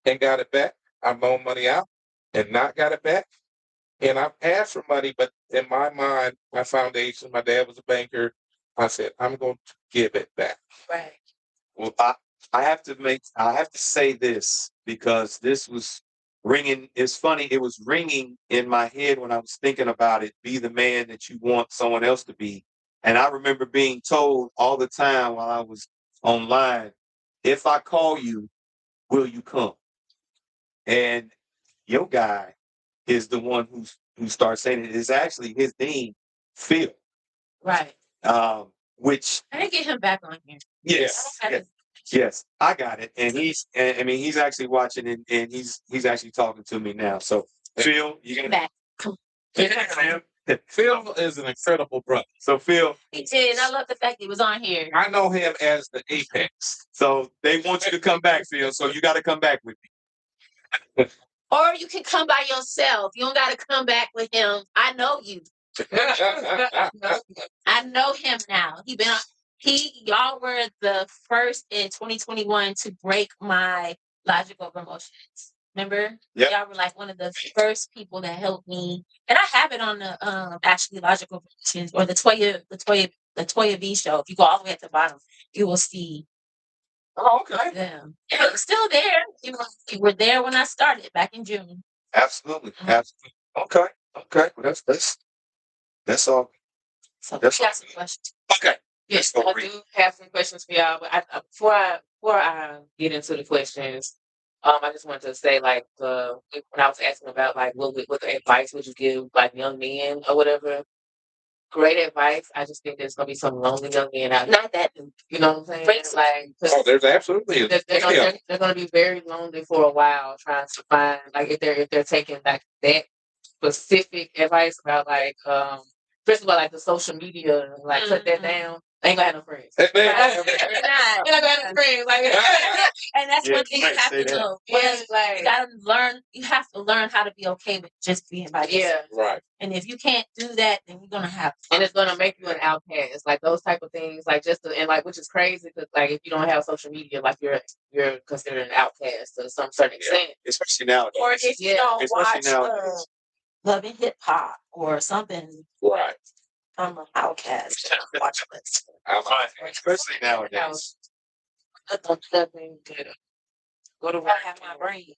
and got it back. I've loaned money out and not got it back. And I've asked for money, but in my mind, my foundation, my dad was a banker. I said, I'm going to give it back. Right. Well, I have to say this because this was ringing. It's funny. It was ringing in my head when I was thinking about it. Be the man that you want someone else to be. And I remember being told all the time while I was online, if I call you, will you come? And your guy is the one who starts saying it. It's actually his dean, Phil. Right. Which I didn't get him back on here. yes, I don't have yes, yes, I got it. And I mean, he's actually watching and he's actually talking to me now. So Phil, you him can back. Phil is an incredible brother. So Phil, He did. And I love the fact he was on here. I know him as the apex. so they want you to come back, Phil. So you got to come back with me. Or you can come by yourself. You don't got to come back with him. I know you. I know him now. Y'all were the first in 2021 to break my logical emotions. Remember? Yep. Y'all were like one of the first people that helped me. And I have it on the actually logical emotions or the Toya B show. If you go all the way at the bottom, you will see Oh, okay. them. Yeah, it's still there. You were there when I started back in June. Absolutely. Mhm. Absolutely. Okay. Okay. Well, that's all. So That's we got some questions. Okay. Yes, Let's go I read. do have some questions for y'all, but before I get into the questions, I just wanted to say like when I was asking about like what advice would you give like young men or whatever. Great advice. I just think there's gonna be some lonely young men out here. Not that You know what I'm saying? Great Like 'cause Oh, there's absolutely they're gonna be very lonely for a while trying to find like if they're taking like that specific advice about like first of all like the social media like cut that down. They ain't gonna have no friends. You're not. They're not gonna have no friends. Like And that's Yeah, one thing you you might have say to that. know. yeah, You like gotta learn. You have to learn how to be okay with just being by yourself. yeah. Right. And if you can't do that, then you're gonna have. And it's gonna make you an outcast, like those type of things, like and like which is crazy because like if you don't have social media, like you're considered an outcast to some certain extent. Especially nowadays. Or if you don't Especially watch nowadays. Love and Hip Hop or something, Right. I'm an outcast. Watch this. Especially nowadays. Nothing good. Go to work. I have my brain.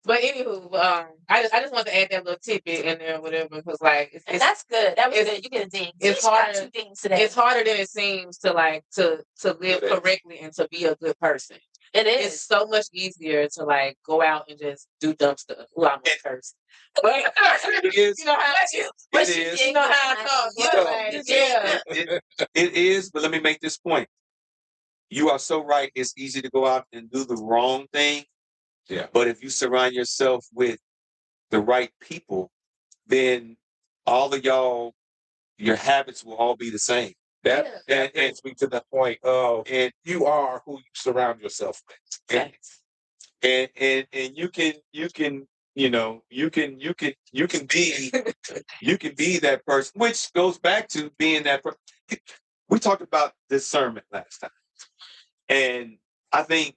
But anywho, I just want to add that little tidbit in there, or whatever, because like And that's good. That was it's- good. You get a ding. it's You got harder- 2 dings today. it's harder than it seems to like to live It is. correctly and to be a good person. It It's is. so much easier to like go out and just do dumb stuff. Well, I'm a person. But It is. you know how It is. you know how I talk. You but, know, like, you yeah. It is, but let me make this point. You are so right. It's easy to go out and do the wrong thing. Yeah. But if you surround yourself with the right people, then all of y'all, your habits will all be the same. That brings me to the point of And you are who you surround yourself with. and you can you can be that person, which goes back to being that person. We talked about discernment last time, and I think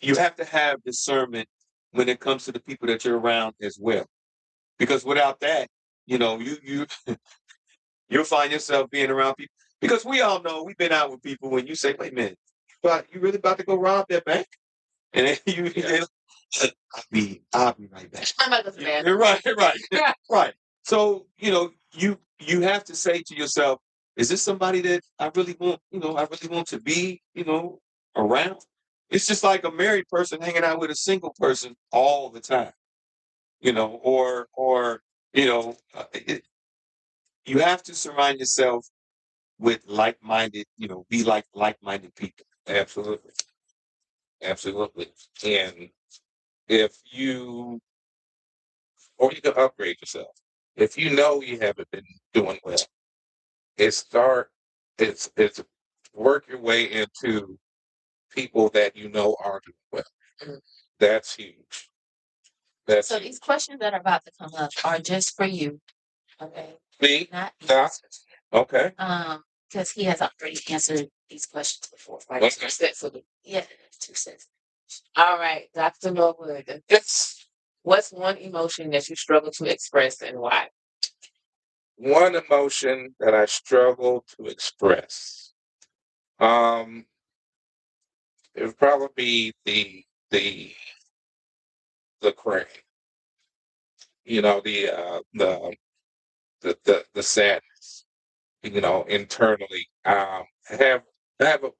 you have to have discernment when it comes to the people that you're around as well, because without that, you you'll find yourself being around people, because we all know we've been out with people when you say, wait a minute, but you really about to go rob that bank? And then I'll be right back. I'm about to say You're right, right. So, you have to say to yourself, is this somebody that I really want to be, around? It's just like a married person hanging out with a single person all the time, or, you have to surround yourself with like-minded, be like-minded people. Absolutely. Absolutely. And if you or you can upgrade yourself. If you know you haven't been doing well, it's work your way into people that you know are doing well. Mhm. That's huge. That's So huge. these questions that are about to come up are just for you. Okay. Me? Not Yeah. Okay. because he has already answered these questions before. Right? Okay. So Yeah, 2 sets. all right, Dr. Norwood. Yes. What's one emotion that you struggle to express and why? One emotion that I struggle to express. Um, it would probably be the the crying. You know, the sadness. You know, internally. I have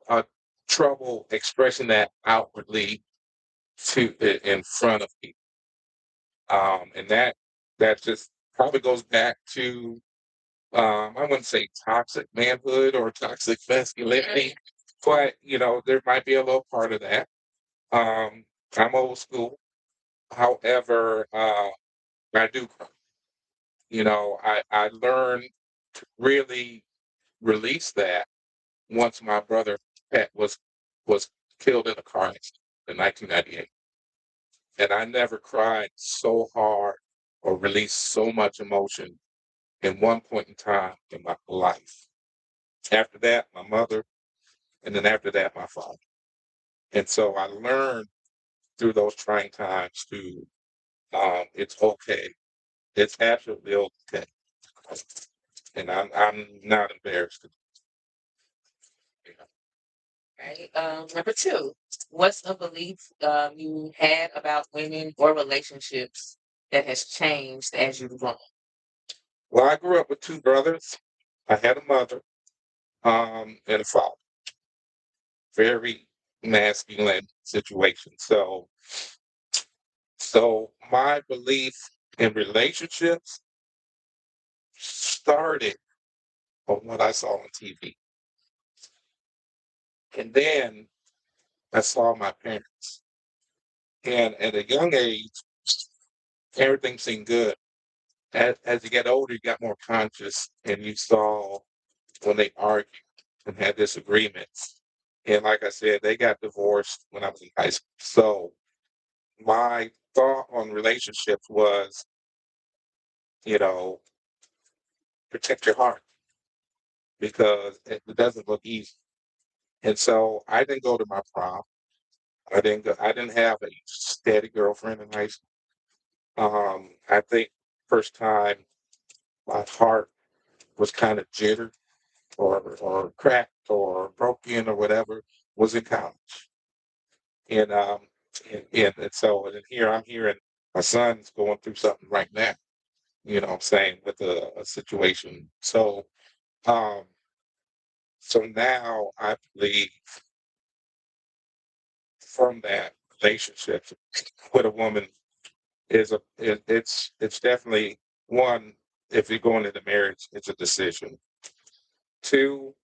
a trouble expressing that outwardly in front of people. And that just probably goes back to I wouldn't say toxic manhood or toxic masculinity, but you know, there might be a little part of that. I'm old school. However, I do cry. You know, I learned to really release that once my brother Pat was killed in a car accident in 1998. And I never cried so hard or released so much emotion in one point in time in my life. After that, my mother, and then after that, my father. And so I learned through those trying times to, it's okay. It's absolutely okay. And I'm not embarrassed. You know. Right. Number two, what's a belief you had about women or relationships that has changed as you've grown? Well, I grew up with two brothers. I had a mother, and a father. Very masculine situation. So my belief in relationships started on what I saw on TV. And then I saw my parents. And at a young age, everything seemed good. As you get older, you got more conscious and you saw when they argued and had disagreements. And like I said, they got divorced when I was in high school. So my thought on relationships was, you know, protect your heart because it doesn't look easy. And so I didn't go to my prom. I didn't have a steady girlfriend in high school. I think first time my heart was kind of jittered or cracked or broken or whatever was in college. And and so and here I'm hearing my son's going through something right now, you know what I'm saying, with a situation. Um so now I believe from that relationship with a woman it's definitely one, if you're going into marriage, it's a decision. Two,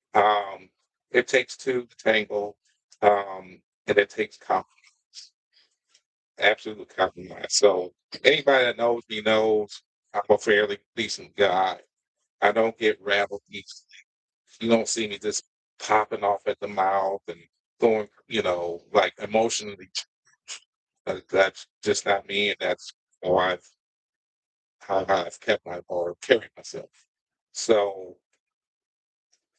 it takes two to tangle, and it takes absolute compromise. So anybody that knows me knows I'm a fairly decent guy. I don't get rattled easily. You don't see me just popping off at the mouth and going, you know, like emotionally. That's just not me, and that's how I've kept my or carried myself. So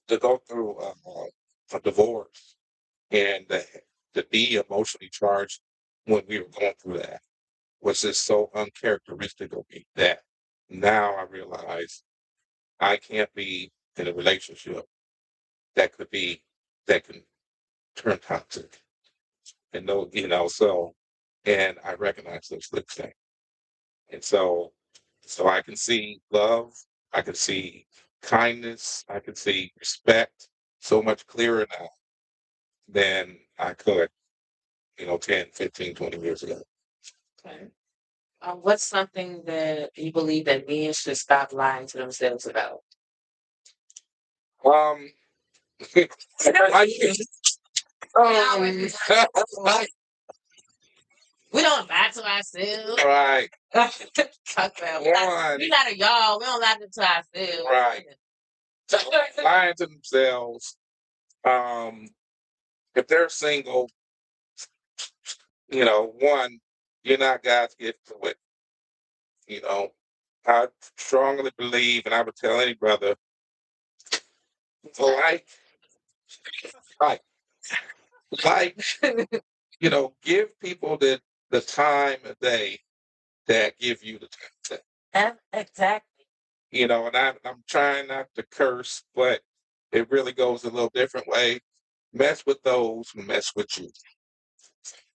to go through a divorce and to be emotionally charged when we were going through that was just so uncharacteristic of me that now I realize I can't be in a relationship that could be that can turn toxic. And no, you know, so and I recognize those things. And so I can see love, I can see kindness, I can see respect so much clearer now than I could, you know, 10, 15, 20 years ago. Okay. What's something that you believe that men should stop lying to themselves about? Um, I, We don't lie to ourselves. right, Talk about one, we not a y'all. We don't lie to ourselves. right, lying to themselves. Um, if they're single, you know, one, you're not God's gift to it. You know, I strongly believe, and I would tell any brother, like, like, like, you know, give people the time of day that give you the time. Exactly. You know, and I'm trying not to curse, but it really goes a little different way. Mess with those who mess with you.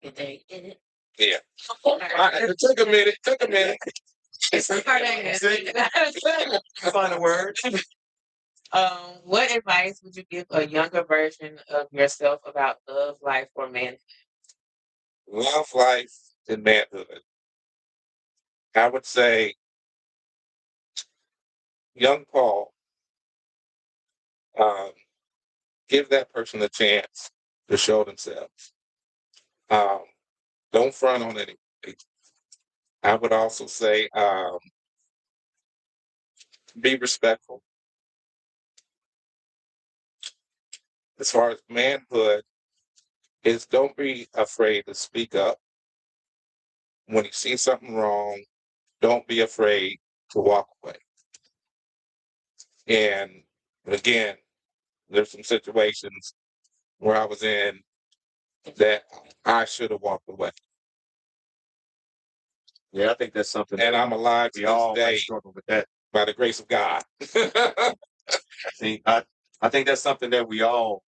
Did they get it? Yeah. It took a minute. Took a minute. It's a hard thing. Find a word. What advice would you give a younger version of yourself about love, life, or man? Love, life, and manhood. I would say, young Paul, um, give that person a chance to show themselves. Um, don't front on anything. I would also say, be respectful. As far as manhood is, don't be afraid to speak up. When you see something wrong, don't be afraid to walk away. And again, there's some situations where I was in that I should have walked away. Yeah, I think that's something. And I'm alive to We all this day struggle with that. by the grace of God. I think that's something that we all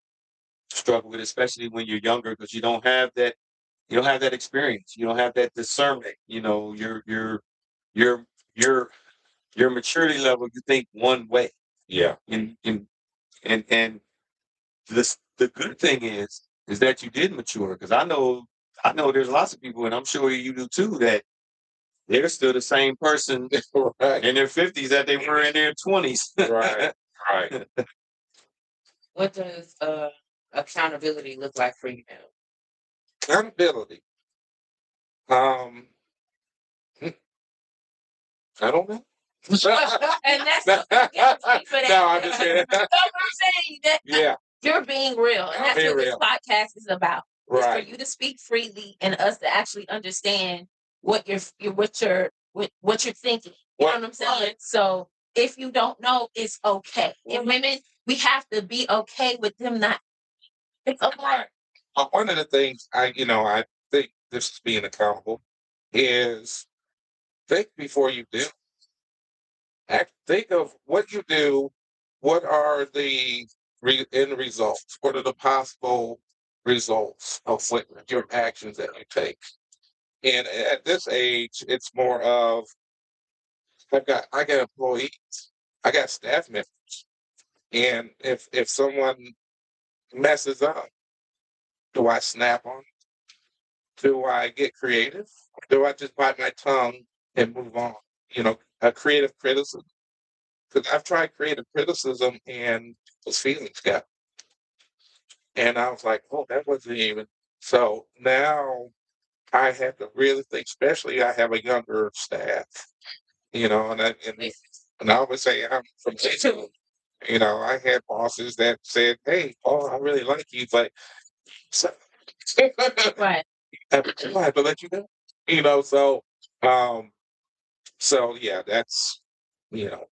struggle with, especially when you're younger, because you don't have that experience. You don't have that discernment. You know, your your maturity level, you think one way. Yeah. And the good thing is that you did mature, because I know there's lots of people, and I'm sure you do too, that they're still the same person Right. in their 50s that they were in their 20s. Right. Right. What does accountability look like for you now? Accountability. Hmm, I don't know. And that's No, for that. no, I'm just kidding. So I'm saying that Yeah. you're being real, and that's Being what this real. podcast is about. It's for Right. you to speak freely and us to actually understand what you're thinking. You know what I'm saying? So if you don't know, it's okay. And women, we have to be okay with them not. It's okay. One of the things I think this is being accountable is think before you do. Think of what you do. What are the end results? What are the possible results of what your actions that you take? And at this age, it's more of I got employees, I got staff members, and if someone messes up, do I snap on? Do I get creative? Do I just bite my tongue and move on? A creative criticism. Because I've tried creative criticism and those feelings got. And I was like, oh, that wasn't even. So now I have to really think, especially I have a younger staff, and I always say I'm from J2. I had bosses that said, hey, Paul, I really like you, but so, Right. I have to let you go. Um, so yeah, that's you know,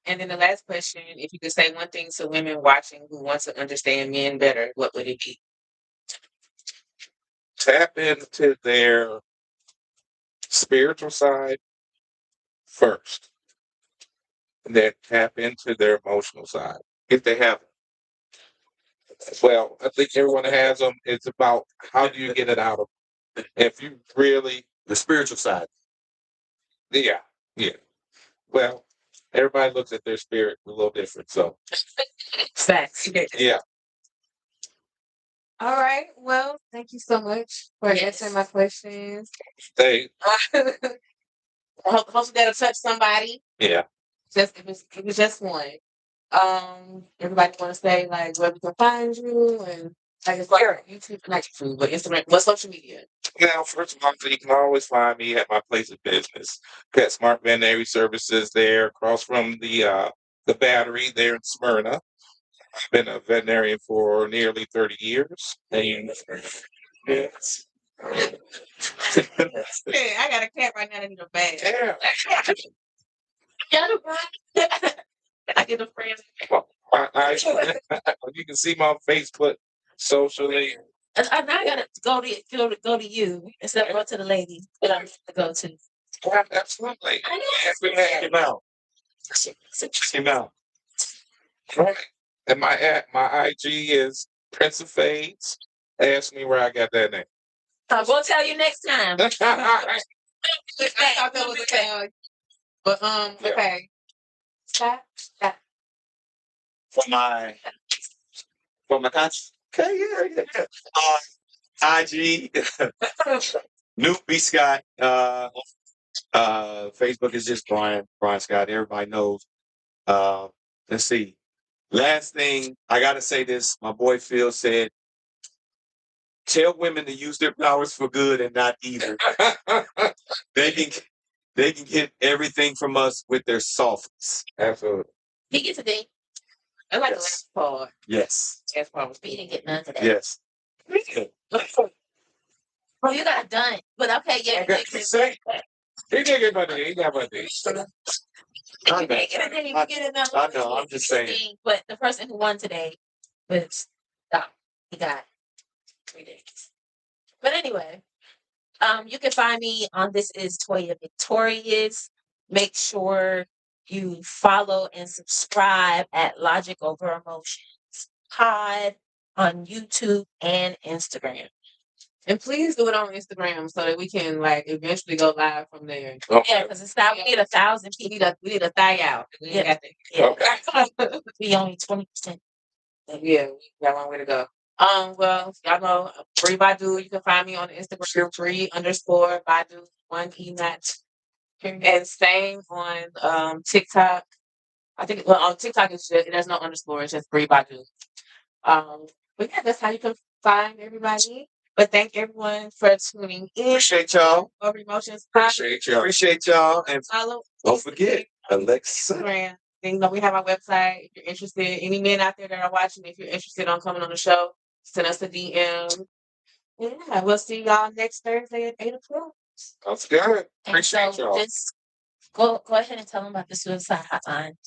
And then the last question, if you could say one thing to women watching who want to understand men better, what would it be? tap into their spiritual side first, and then tap into their emotional side if they have it. Well, I think everyone has them. It's about how do you get it out of them. If you really, The spiritual side. yeah, yeah. Well, everybody looks at their spirit a little different. So, Facts. yeah. All right. Well, thank you so much for Yes. answering my questions. They, Hopefully that'll touch somebody. yeah. Just if it was just one. Everybody want to say like where we can find you and like it's like YouTube, not YouTube, but Instagram, what social media? Now, first of all, you can always find me at my place of business, Pet Smart Veterinary Services, there across from the Battery there in Smyrna. I've been a veterinarian for nearly 30 years. And yes. Hey, I got a cat right now that needs a bag. Yeah. I get a friend. Well, you can see my Facebook socially. And I gotta go to you instead of go to the lady that I'm to go to. Yeah, absolutely. I know. Check him out. Check him out. Right. And my IG is Prince of Fades. Ask me where I got that name. We'll tell you next time. I thought that was okay. But Yeah. okay. Stop. For my content. Okay, yeah. IG, New B Scott. Facebook is just Brian Scott. Everybody knows. Let's see. Last thing, I gotta say this. My boy Phil said, tell women to use their powers for good and not evil. They can get everything from us with their softness. Absolutely. He gets a ding. I like Yes. the last part. Yes. Last part was We didn't get none today. Yes. Oh, you got it done. But okay, yeah. I got to say, he didn't get my name. He got my name. I know. I'm just saying. But the person who won today was Doc. He got 3 days. But anyway, you can find me on This Is Toya Victorious. Make sure you follow and subscribe at Logic Over Emotions Pod on YouTube and Instagram. And please do it on Instagram so that we can like eventually go live from there. Yeah, because it's now we need 1,000 We people. need a thigh out. We ain't got that. Yeah. We only 20%. Yeah, we got a long way to go. Well, y'all know Bree Badu. You can find me on Instagram, Bree_Badu, 1 E not. And same on TikTok. I think on TikTok there's no underscore. It's just Bree Badu. But yeah, that's how you can find everybody. But thank everyone for tuning in. Appreciate y'all. Over Emotions Appreciate y'all. Appreciate y'all. And Follow. don't forget, Alexa. Instagram. And, we have our website. If you're interested, any men out there that are watching, if you're interested on coming on the show, send us a DM. Yeah, we'll see y'all next Thursday at 8 o'clock. That's good. And Appreciate so y'all. just go ahead and tell them about the suicide hotline.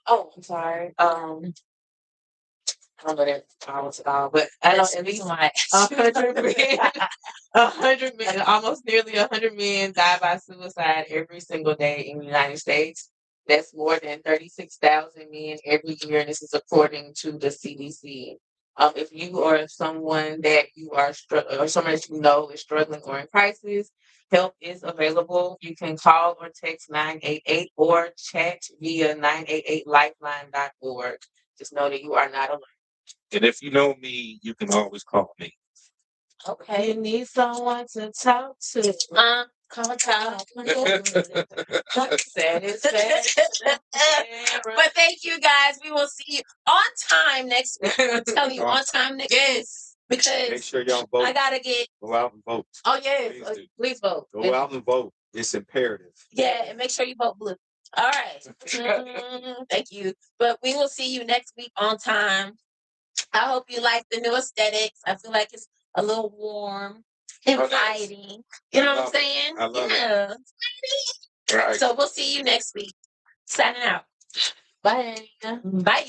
Oh, I'm sorry. I don't know that but I know That's at the least reason why. 100 men, 100 men, almost nearly 100 men die by suicide every single day in the United States. That's more than 36,000 men every year, and this is according to the CDC. If you or someone that you are or someone that you know is struggling or in crisis, help is available. You can call or text 988 or chat via 988lifeline.org. Just know that you are not alone. And if you know me, you can always call me. Okay. You need someone to talk to. Call. Satisfaction. But thank you guys. We will see you on time next week. I'm telling you, on time next week. Yes. Make Because sure y'all vote. I gotta get Go out and vote. Oh yes. Please do. Please vote. Go out and vote. It's imperative. yeah, and make sure you vote blue. All right. Thank you. But we will see you next week on time. I hope you like the new aesthetics. I feel like it's a little warm, inviting. You know what I'm saying? I love it. Yeah. Right. So we'll see you next week. Signing out. Bye. Bye.